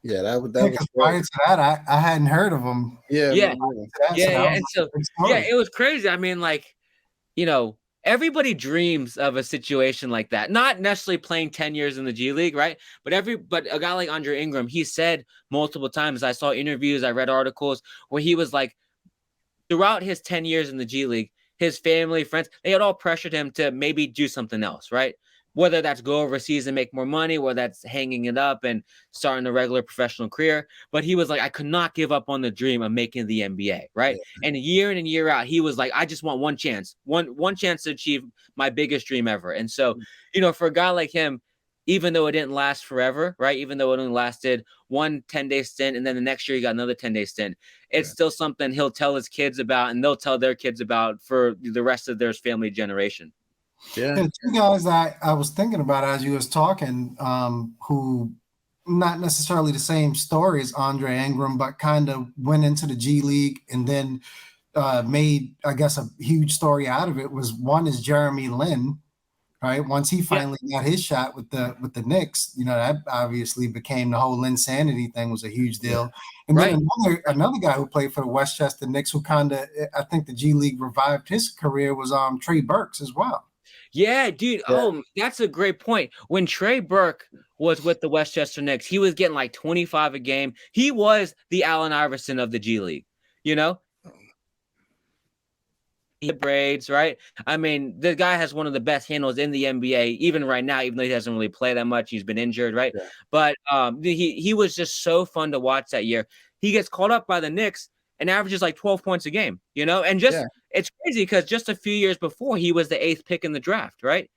Yeah, that was prior to that, I hadn't heard of him. Yeah. And so, it was crazy. I mean, everybody dreams of a situation like that. Not necessarily playing 10 years in the G League, right? But a guy like Andre Ingram, he said multiple times, I saw interviews, I read articles where he was like, throughout his 10 years in the G League, his family, friends, they had all pressured him to maybe do something else, right? Whether that's go overseas and make more money, whether that's hanging it up and starting a regular professional career. But he was like, I could not give up on the dream of making the NBA, right? Yeah. And year in and year out, he was like, I just want one chance to achieve my biggest dream ever. And so, for a guy like him, even though it didn't last forever, right? Even though it only lasted one 10-day stint, and then the next year he got another 10-day stint, it's still something he'll tell his kids about, and they'll tell their kids about for the rest of their family generation. Yeah. And 2 guys I was thinking about as you was talking, who not necessarily the same story as Andre Ingram, but kind of went into the G League and then made, I guess, a huge story out of it. One is Jeremy Lin, right? Once he finally got his shot with the Knicks, that obviously became the whole Linsanity thing was a huge deal. And then another guy who played for the Westchester Knicks, who kind of, I think the G League revived his career, was Trey Burks as well. Yeah, dude. Yeah. Oh, that's a great point. When Trey Burke was with the Westchester Knicks, he was getting like 25 a game. He was the Allen Iverson of the G League, He had braids, right? I mean, the guy has one of the best handles in the NBA, even right now, even though he doesn't really play that much. He's been injured, right? Yeah. But he was just so fun to watch that year. He gets called up by the Knicks and averages like 12 points a game, and it's crazy because just a few years before he was the 8th pick in the draft, right?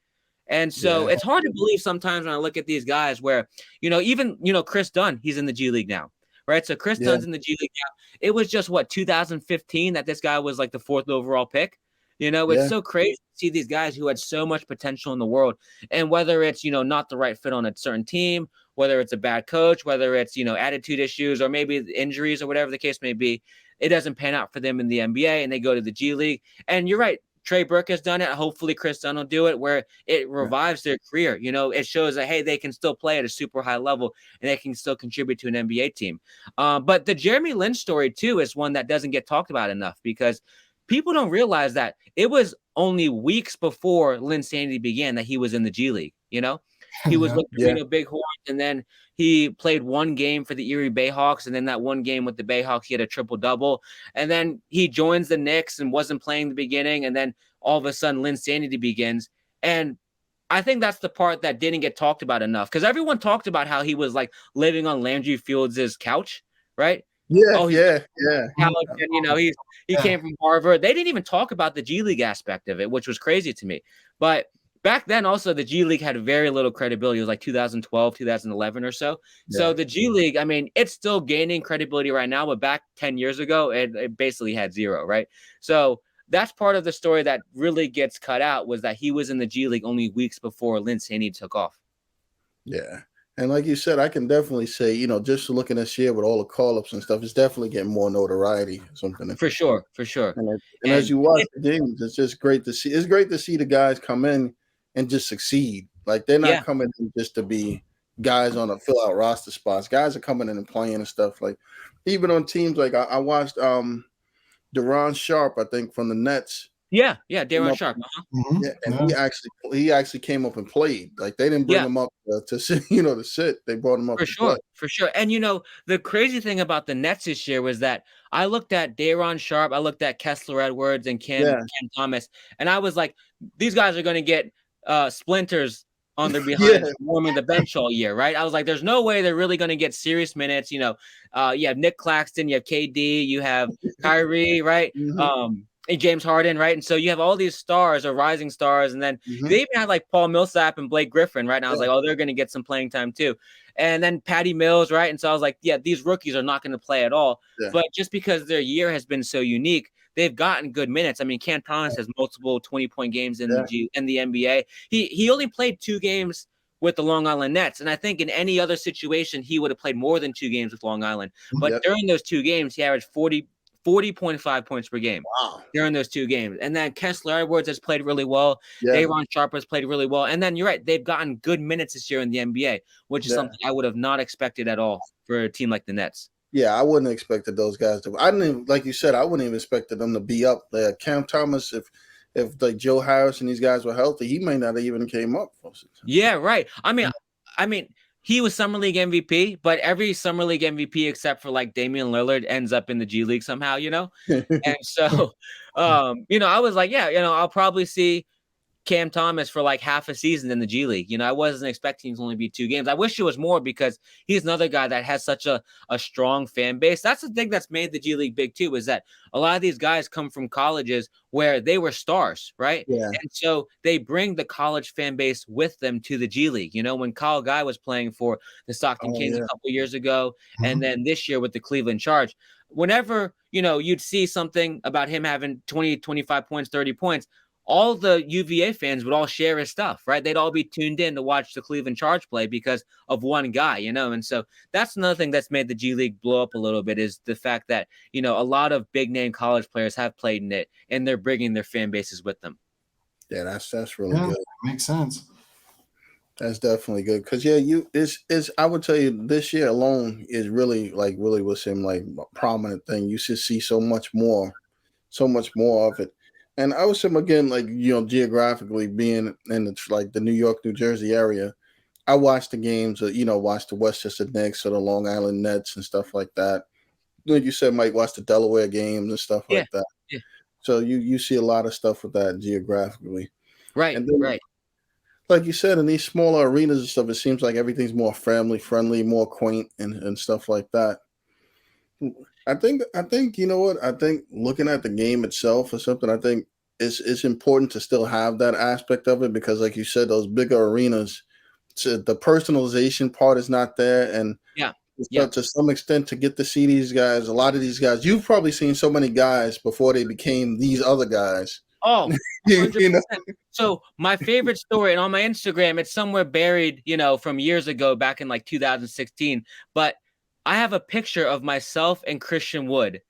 And so it's hard to believe sometimes when I look at these guys where, even, Chris Dunn, he's in the G League now, right? So Chris Dunn's in the G League now. It was just 2015 that this guy was like the 4th overall pick. It's so crazy to see these guys who had so much potential in the world, and whether it's, not the right fit on a certain team, whether it's a bad coach, whether it's, attitude issues, or maybe injuries or whatever the case may be, it doesn't pan out for them in the NBA and they go to the G League. And you're right. Trey Burke has done it. Hopefully Chris Dunn will do it, where it revives their career. It shows that, hey, they can still play at a super high level and they can still contribute to an NBA team. But the Jeremy Lin story too is one that doesn't get talked about enough, because people don't realize that it was only weeks before Linsanity began that he was in the G League. He was looking at Big Horns, and then he played one game for the Erie Bayhawks, and then that one game with the Bayhawks, he had a triple-double. And then he joins the Knicks and wasn't playing in the beginning, and then all of a sudden Linsanity begins. And I think that's the part that didn't get talked about enough, because everyone talked about how he was like living on Landry Fields' couch, right? Yeah. And, he came from Harvard. They didn't even talk about the G League aspect of it, which was crazy to me. But back then, also, the G League had very little credibility. It was like 2012, 2011 or so. Yeah. So the G League, I mean, it's still gaining credibility right now, but back 10 years ago, it basically had zero, right? So that's part of the story that really gets cut out, was that he was in the G League only weeks before Linsanity took off. Yeah. And like you said, I can definitely say, just looking this year with all the call-ups and stuff, it's definitely getting more notoriety. For sure. And as you watch the games, it's just great to see. It's great to see the guys come in and just succeed. Like, they're not coming in just to be guys on a fill-out roster spots. Guys are coming in and playing and stuff. Like, even on teams, like I watched Deron Sharp, I think, from the Nets. Yeah, Deron Sharp. Mm-hmm. Yeah, and he actually came up and played. Like, they didn't bring him up to sit, to sit. They brought him up for sure. And the crazy thing about the Nets this year was that I looked at Deron Sharp, I looked at Kessler Edwards and Ken Thomas, and I was like, these guys are going to get splinters on their behind warming the bench all year, right? I was like, there's no way they're really going to get serious minutes. You have Nick Claxton, you have KD, you have Kyrie, right? And James Harden, right? And so you have all these stars or rising stars. And then they even had like Paul Millsap and Blake Griffin, right? And I was like, oh, they're going to get some playing time too. And then Patty Mills, right? And so I was like, yeah, these rookies are not going to play at all. Yeah. But just because their year has been so unique, they've gotten good minutes. I mean, Cam Thomas has multiple 20-point games in the NBA. He only played 2 games with the Long Island Nets. And I think in any other situation, he would have played more than 2 games with Long Island. But during those 2 games, he averaged 40.5 points per game during those 2 games. And then Kessler Edwards has played really well. Aaron Sharp has played really well. And then you're right, they've gotten good minutes this year in the NBA, which is something I would have not expected at all for a team like the Nets. Yeah, I wouldn't have expected those guys to. I didn't even, like you said, I wouldn't even expected them to be up there. Cam Thomas, if like Joe Harris and these guys were healthy, he may not have even came up. Yeah, right. I mean, he was Summer League MVP, but every Summer League MVP except for like Damian Lillard ends up in the G League somehow, And so, I was like, I'll probably see Cam Thomas for like half a season in the G League. I wasn't expecting to only be 2 games. I wish it was more because he's another guy that has such a strong fan base. That's the thing that's made the G League big too, is that a lot of these guys come from colleges where they were stars, right? Yeah. And so they bring the college fan base with them to the G League. When Kyle Guy was playing for the Stockton Kings a couple years ago, and then this year with the Cleveland Charge, whenever, you'd see something about him having 20, 25 points, 30 points, all the UVA fans would all share his stuff, right? They'd all be tuned in to watch the Cleveland Charge play because of one guy, And so that's another thing that's made the G League blow up a little bit, is the fact that, a lot of big name college players have played in it and they're bringing their fan bases with them. Yeah, that's really good. Makes sense. That's definitely good. Cause I would tell you, this year alone is really what seemed like a prominent thing. You should see so much more of it. And I was again, geographically being in the New York, New Jersey area, I watched the games, watched the Westchester Knicks or the Long Island Nets and stuff like that. Like you said, Mike, watch the Delaware games and stuff like that. Yeah. So you see a lot of stuff with that geographically. Right, and then, right. Like you said, in these smaller arenas and stuff, it seems like everything's more family friendly, more quaint and stuff like that. I think, you know what? I think looking at the game itself or something, I think it's important to still have that aspect of it because, like you said, those bigger arenas, the personalization part is not there. And to some extent, to get to see these guys, a lot of these guys, you've probably seen so many guys before they became these other guys. Oh, 100%. So my favorite story, and on my Instagram, it's somewhere buried, from years ago, back in like 2016, but I have a picture of myself and Christian Wood.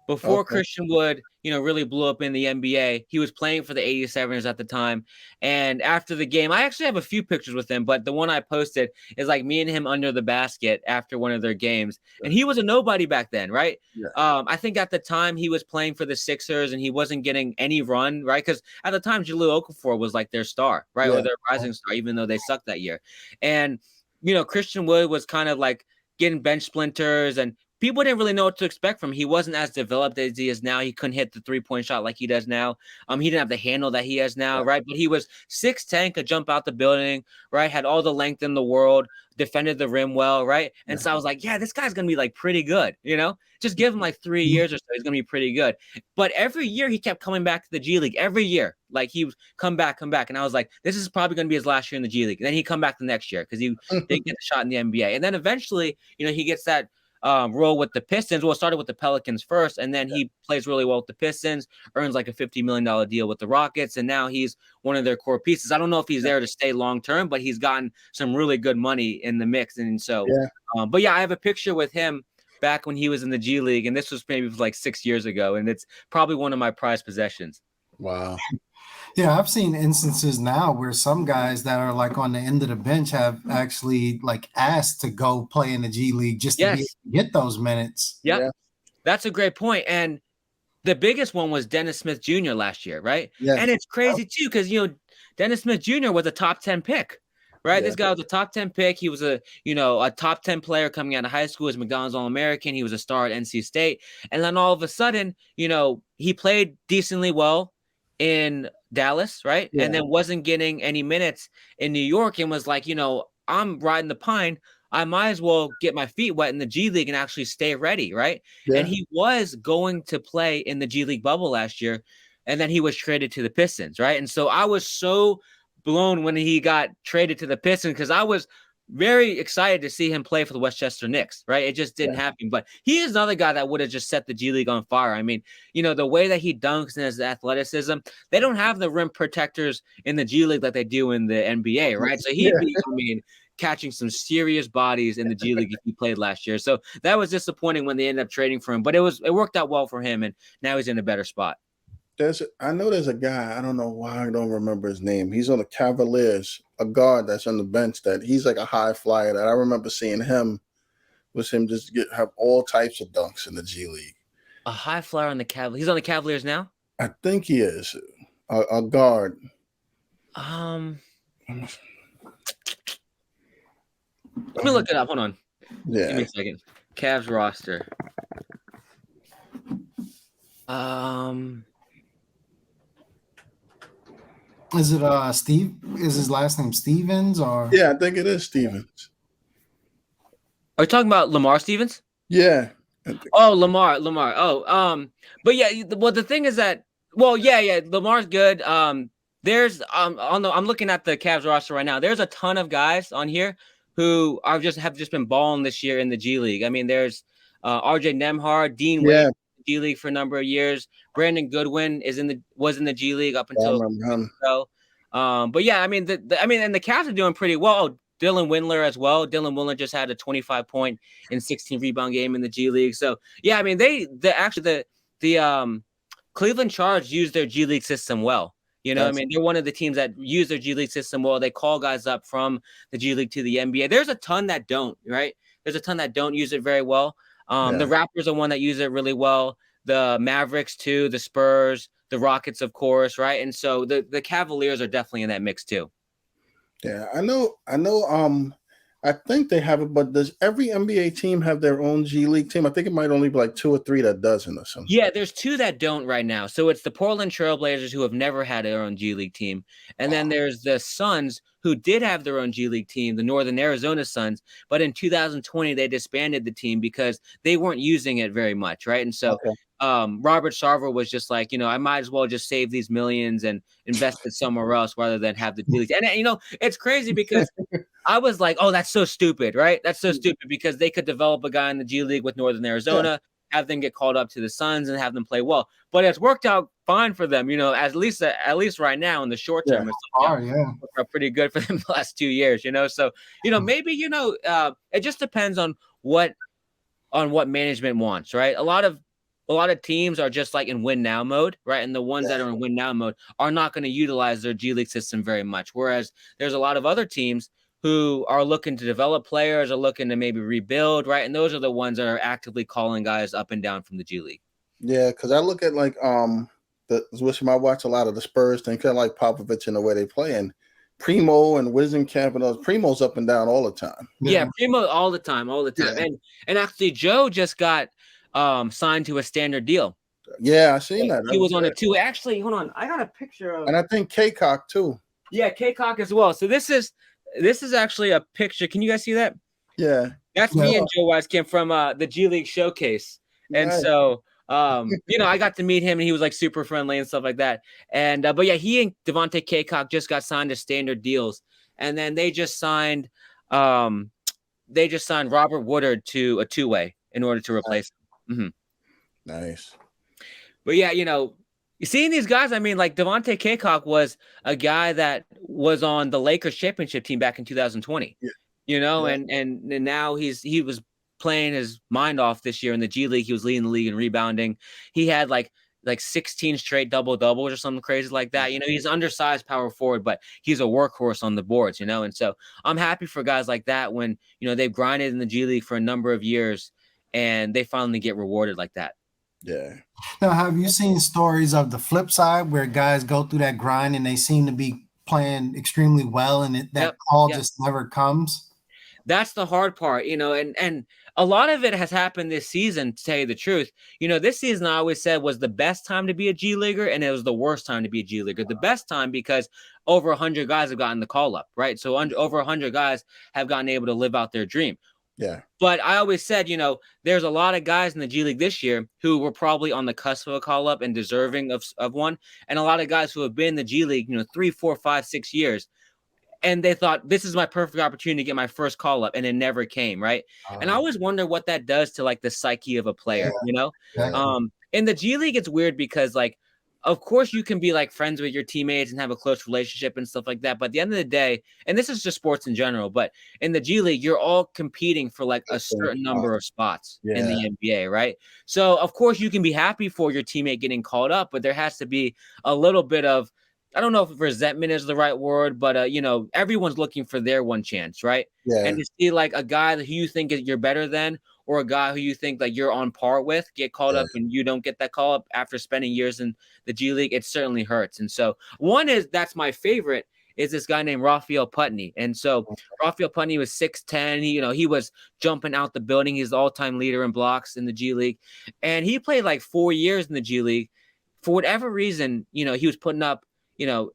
Before Christian Wood, really blew up in the NBA, he was playing for the 87ers at the time. And after the game, I actually have a few pictures with him, but the one I posted is like me and him under the basket after one of their games. And he was a nobody back then, right? Yeah. I think at the time he was playing for the Sixers and he wasn't getting any run, right? Because at the time, Jahlil Okafor was like their star, right? Yeah. Or their rising star, even though they sucked that year. And, Christian Wood was kind of like getting bench splinters and people didn't really know what to expect from him. He wasn't as developed as he is now. He couldn't hit the 3-point shot like he does now. He didn't have the handle that he has now, right? But he was 6'10", could jump out the building, right? Had all the length in the world, defended the rim well, right? And so I was like, yeah, this guy's going to be like pretty good, Just give him like 3 years or so. He's going to be pretty good. But every year he kept coming back to the G League. Every year. Like he was come back. And I was like, this is probably going to be his last year in the G League. And then he come back the next year because he didn't get the shot in the NBA. And then eventually, he gets that role with the Pistons. Well, it started with the Pelicans first, and then he plays really well with the Pistons, earns like a $50 million deal with the Rockets, and now he's one of their core pieces. I don't know if he's there to stay long term, but he's gotten some really good money in the mix. And so, but I have a picture with him back when he was in the G League, and this was maybe like 6 years ago, and it's probably one of my prized possessions. Wow. Yeah, I've seen instances now where some guys that are like on the end of the bench have actually like asked to go play in the G League just to get those minutes. Yeah, that's a great point. And the biggest one was Dennis Smith Jr. last year, right? Yeah. And it's crazy too because, Dennis Smith Jr. was a top 10 pick, right? Yeah. This guy was a top 10 pick. He was a top 10 player coming out of high school as McDonald's All-American. He was a star at NC State. And then all of a sudden, he played decently well in Dallas, right? Yeah. And then wasn't getting any minutes in New York and was like, I'm riding the pine. I might as well get my feet wet in the G League and actually stay ready, right? Yeah. And he was going to play in the G League bubble last year, and then he was traded to the Pistons, right? And so I was so blown when he got traded to the Pistons because I was very excited to see him play for the Westchester Knicks, right? It just didn't happen. But he is another guy that would have just set the G League on fire. I mean, the way that he dunks and his athleticism, they don't have the rim protectors in the G League like they do in the NBA, right? So he'd be, catching some serious bodies in the G League if he played last year. So that was disappointing when they ended up trading for him, but it worked out well for him, and now he's in a better spot. I know there's a guy, I don't know why I don't remember his name. He's on the Cavaliers, a guard that's on the bench that he's like a high flyer that I remember seeing him just have all types of dunks in the G League. A high flyer on the Cavaliers. He's on the Cavaliers now? I think he is a guard. Let me look it up. Hold on. Yeah. Give me a second. Cavs roster. Is it Steve? Is his last name Stevens or? Yeah, I think it is Stevens. Are you talking about Lamar Stevens? Yeah. Oh, Lamar. Oh, but yeah. Well, the thing is that, yeah, Lamar's good. There's I'm looking at the Cavs roster right now. There's a ton of guys on here who have just been balling this year in the G League. I mean, there's RJ Nembhard, Dean Wade, G League for a number of years. Brandon Goodwin was in the G League up until so. But yeah, I mean, and the Cavs are doing pretty well. Oh, Dylan Windler as well. Dylan Windler just had a 25-point and 16 rebound game in the G League. So yeah, I mean, the Cleveland Charge use their G League system well. I mean, they're one of the teams that use their G League system well. They call guys up from the G League to the NBA. There's a ton that don't, right? There's a ton that don't use it very well. The Raptors are one that use it really well. The Mavericks too, the Spurs, the Rockets, of course, right? And so the Cavaliers are definitely in that mix too. Yeah, I know. I think they have it, but does every NBA team have their own G League team? I think it might only be like 2 or 3 that doesn't or something. Yeah, there's 2 that don't right now. So it's the Portland Trailblazers who have never had their own G League team. And then there's the Suns who did have their own G League team, the Northern Arizona Suns. But in 2020, they disbanded the team because they weren't using it very much, right? And so Robert Sarver was just like, I might as well just save these millions and invest it somewhere else rather than have the G League. And, it's crazy because I was like, oh, that's so stupid, right? That's so stupid because they could develop a guy in the G League with Northern Arizona, have them get called up to the Suns and have them play well. But it's worked out fine for them, at least right now in the short term. It's worked out pretty good for them the last 2 years, So, maybe, it just depends on what management wants, right? A lot of teams are just like in win now mode, right? And the ones that are in win now mode are not going to utilize their G League system very much. Whereas there's a lot of other teams who are looking to develop players, are looking to maybe rebuild, right? And those are the ones that are actively calling guys up and down from the G League. Yeah, because I look at like I watch a lot of the Spurs thing, kind of like Popovich in the way they play, and Primo and Wisencamp and those Primo's up and down all the time. Yeah, Primo all the time. Yeah. And actually Joe just got signed to a standard deal. Yeah, I seen that. He was on a 2. Actually, hold on. I got a picture of, and I think K-Cock too. Yeah, K-Cock as well. So this is actually a picture. Can you guys see that? Yeah. That's me and Joe Wisencamp from the G League showcase. And so I got to meet him and he was like super friendly and stuff like that. And but yeah, he and Devontae K-Cock just got signed to standard deals. And then they just signed Robert Woodard to a 2-way in order to replace him. Mm-hmm. Nice. But yeah, you seeing these guys, I mean, like Devontae K-Cock was a guy that was on the Lakers championship team back in 2020. Yeah. And now he was playing his mind off this year in the G League. He was leading the league in rebounding. He had like 16 straight double-doubles or something crazy like that. He's undersized power forward, but he's a workhorse on the boards, And so I'm happy for guys like that when, they've grinded in the G League for a number of years and they finally get rewarded like that. Yeah. Now, have you seen stories of the flip side where guys go through that grind and they seem to be playing extremely well and that call just never comes? that's the hard part, and a lot of it has happened this season, to tell you the truth. This season I always said was the best time to be a G Leaguer, and it was the worst time to be a G Leaguer. The best time because over 100 guys have gotten the call up, right? So over 100 guys have gotten able to live out their dream. Yeah. But I always said, there's a lot of guys in the G League this year who were probably on the cusp of a call up and deserving of one. And a lot of guys who have been in the G League, 3, 4, 5, 6 years. And they thought, this is my perfect opportunity to get my first call up. And it never came. Right. And I always wonder what that does to like the psyche of a player, in the G League, it's weird because like, of course you can be like friends with your teammates and have a close relationship and stuff like that. But at the end of the day, and this is just sports in general, but in the G League, you're all competing for like a certain number of spots in the NBA, right? So of course you can be happy for your teammate getting called up, but there has to be a little bit of, I don't know if resentment is the right word, but everyone's looking for their one chance, right? Yeah. And to see like a guy who you think you're better than, or a guy who you think like you're on par with get called up and you don't get that call up after spending years in the G League, it certainly hurts. And so that's my favorite, is this guy named Raphael Putney. And so Raphael Putney was 6'10". He was jumping out the building. He's the all-time leader in blocks in the G League. And he played like 4 years in the G League. For whatever reason, he was putting up,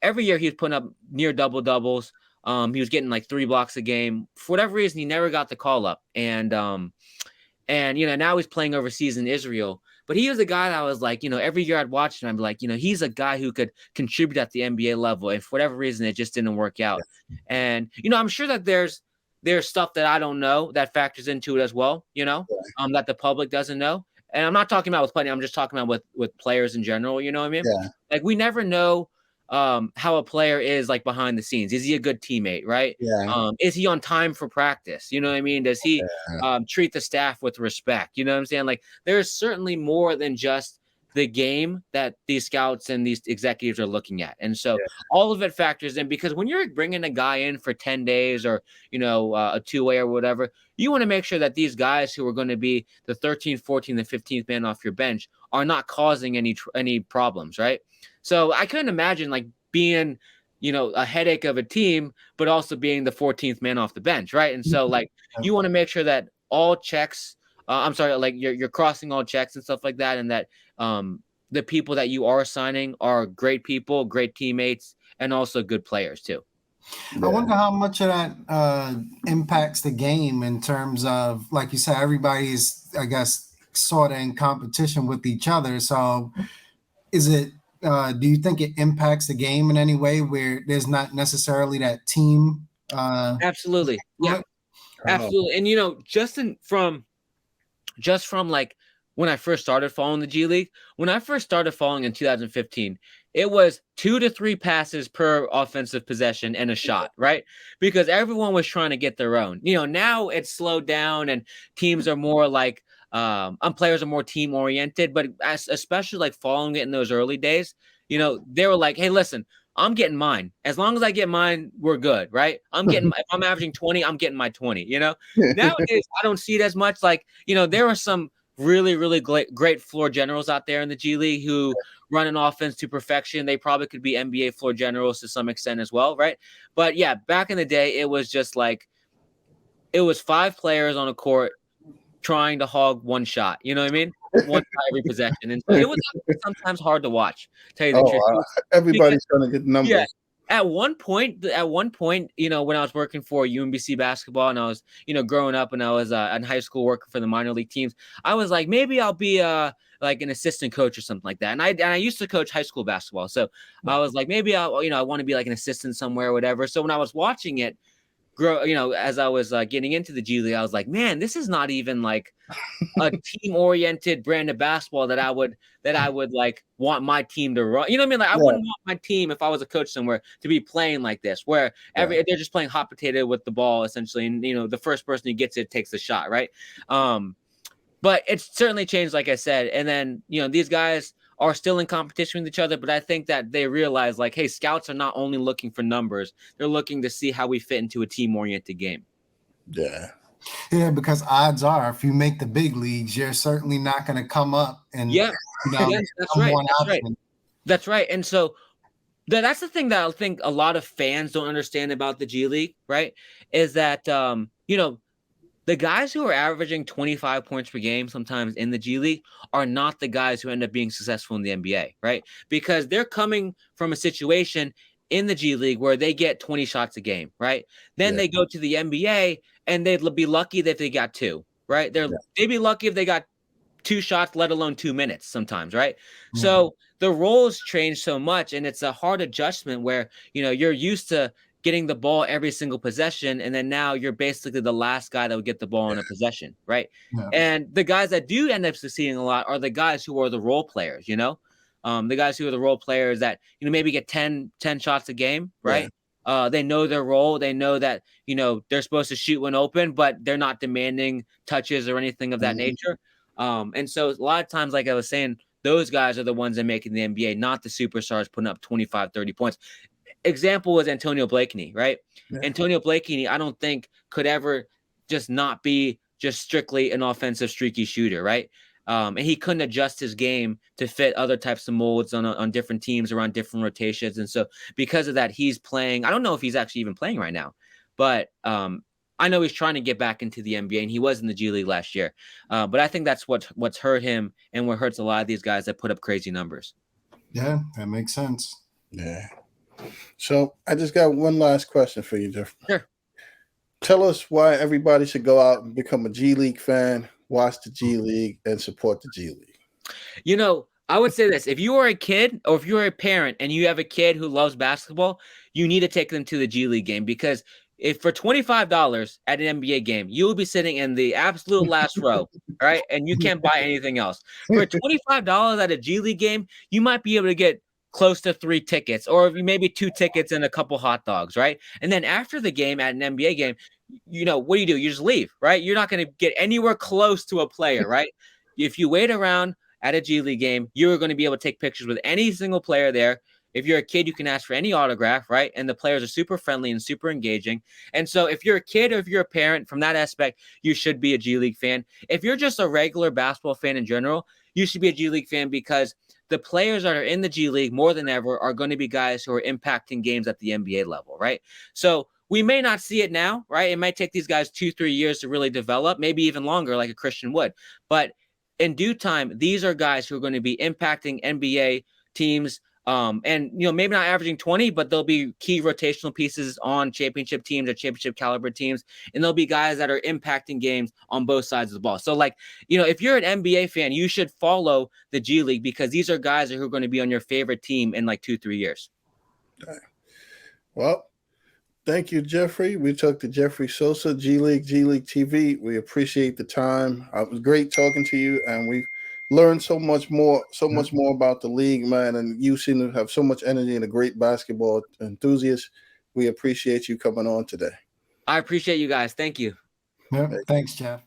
every year he was putting up near double doubles. He was getting like 3 blocks a game. For whatever reason, he never got the call up. And now he's playing overseas in Israel. But he was a guy that I was like, every year I'd watch him, I'd be like, he's a guy who could contribute at the NBA level. And for whatever reason, it just didn't work out. And, I'm sure that there's stuff that I don't know that factors into it as well, that the public doesn't know. And I'm not talking about with Putney. I'm just talking about with players in general. You know what I mean? Yeah. Like we never know how a player is like behind the scenes. Is he a good teammate, right? Yeah. Is he on time for practice? You know what I mean? Does he treat the staff with respect? You know what I'm saying? Like there's certainly more than just the game that these scouts and these executives are looking at. And so all of it factors in, because when you're bringing a guy in for 10 days or, a two-way or whatever, you want to make sure that these guys who are going to be the 13th, 14th, and 15th man off your bench are not causing any problems, right? So I couldn't imagine like being, a headache of a team, but also being the 14th man off the bench, right? And so like you want to make sure that all checks, like you're crossing all checks and stuff like that, and that the people that you are signing are great people, great teammates, and also good players too. I wonder how much of that impacts the game in terms of, like you said, everybody's, I guess, sort of in competition with each other. So is it, do you think it impacts the game in any way where there's not necessarily that team? Absolutely. Yeah, absolutely. And, just from like when I first started following the G League, when I first started following in 2015, it was 2 to 3 passes per offensive possession and a shot, right? Because everyone was trying to get their own. Now it's slowed down and teams are more like, players are more team oriented, but especially like following it in those early days, they were like, hey, listen, I'm getting mine. As long as I get mine, we're good, right? If I'm averaging 20, I'm getting my 20, Nowadays, I don't see it as much. Like, there are some really, really great floor generals out there in the G League who run an offense to perfection. They probably could be NBA floor generals to some extent as well, right? But yeah, back in the day, it was just like, it was 5 players on a court trying to hog one shot. You know what I mean? One shot every possession. And so it was sometimes hard to watch, tell you the truth. Everybody's trying to get numbers. Yeah. At one point, when I was working for UMBC basketball and I was, growing up and I was in high school working for the minor league teams, I was like, maybe I'll be like an assistant coach or something like that. And I used to coach high school basketball. So I was like, maybe I want to be like an assistant somewhere or whatever. So when I was watching it grow, as I was getting into the G League, I was like, man, this is not even like a team-oriented brand of basketball that I would like want my team to run. You know what I mean? Like I wouldn't want my team, if I was a coach somewhere, to be playing like this, where they're just playing hot potato with the ball essentially, and the first person who gets it takes the shot, right? But it's certainly changed, like I said. And then these guys are still in competition with each other, but I think that they realize like, hey, scouts are not only looking for numbers, they're looking to see how we fit into a team-oriented game. Yeah, because odds are, if you make the big leagues, you're certainly not going to come up and That's right. And so that's the thing that I think a lot of fans don't understand about the G League, right? Is that the guys who are averaging 25 points per game sometimes in the G League are not the guys who end up being successful in the NBA, right? Because they're coming from a situation in the G League where they get 20 shots a game, right? Then they go to the NBA and they'd be lucky that they got 2, right? They'd be lucky if they got 2 shots, let alone 2 minutes sometimes, right? Mm-hmm. So the roles change so much, and it's a hard adjustment where, you're used to getting the ball every single possession, and then now you're basically the last guy that would get the ball in a possession, right? Yeah. And the guys that do end up succeeding a lot are the guys who are the role players, the guys who are the role players that, maybe get 10 shots a game, right? Yeah. They know their role. They know that, they're supposed to shoot when open, but they're not demanding touches or anything of that nature. And so a lot of times, like I was saying, those guys are the ones that make it in the NBA, not the superstars putting up 25, 30 points. Example was Antonio Blakeney, right? Yeah. Antonio Blakeney, I don't think could ever just not be just strictly an offensive streaky shooter, right? And he couldn't adjust his game to fit other types of molds on different teams around different rotations. And so because of that, he's playing. I don't know if he's actually even playing right now, but I know he's trying to get back into the NBA, and he was in the G League last year. But I think that's what's hurt him and what hurts a lot of these guys that put up crazy numbers. Yeah, that makes sense. Yeah. So I just got one last question for you, Jeff. Sure. Tell us why everybody should go out and become a G League fan, watch the G League, and support the G League. I would say this. If you are a kid or if you're a parent and you have a kid who loves basketball, you need to take them to the G League game, because if for $25 at an NBA game, you will be sitting in the absolute last row, right? And you can't buy anything else. For $25 at a G League game, you might be able to get close to 3 tickets, or maybe 2 tickets and a couple hot dogs, right? And then after the game at an NBA game, what do? You just leave, right? You're not going to get anywhere close to a player, right? If you wait around at a G League game, you're going to be able to take pictures with any single player there. If you're a kid, you can ask for any autograph, right? And the players are super friendly and super engaging. And so if you're a kid or if you're a parent, from that aspect, you should be a G League fan. If you're just a regular basketball fan in general, you should be a G League fan, because the players that are in the G League more than ever are going to be guys who are impacting games at the NBA level, right? So we may not see it now, right? It might take these guys 2-3 years to really develop, maybe even longer, like a Christian would. But in due time, these are guys who are going to be impacting NBA teams. And, maybe not averaging 20, but they'll be key rotational pieces on championship teams or championship caliber teams. And there'll be guys that are impacting games on both sides of the ball. So if you're an NBA fan, you should follow the G League, because these are guys who are going to be on your favorite team in 2-3 years. Okay. Well, thank you, Jeffrey. We talked to Jeffrey Sosa, G League TV. We appreciate the time. It was great talking to you, and we've learned so much more about the league, man. And you seem to have so much energy and a great basketball enthusiast. We appreciate you coming on today. I appreciate you guys. Thank you. Yeah, thanks, Jeff.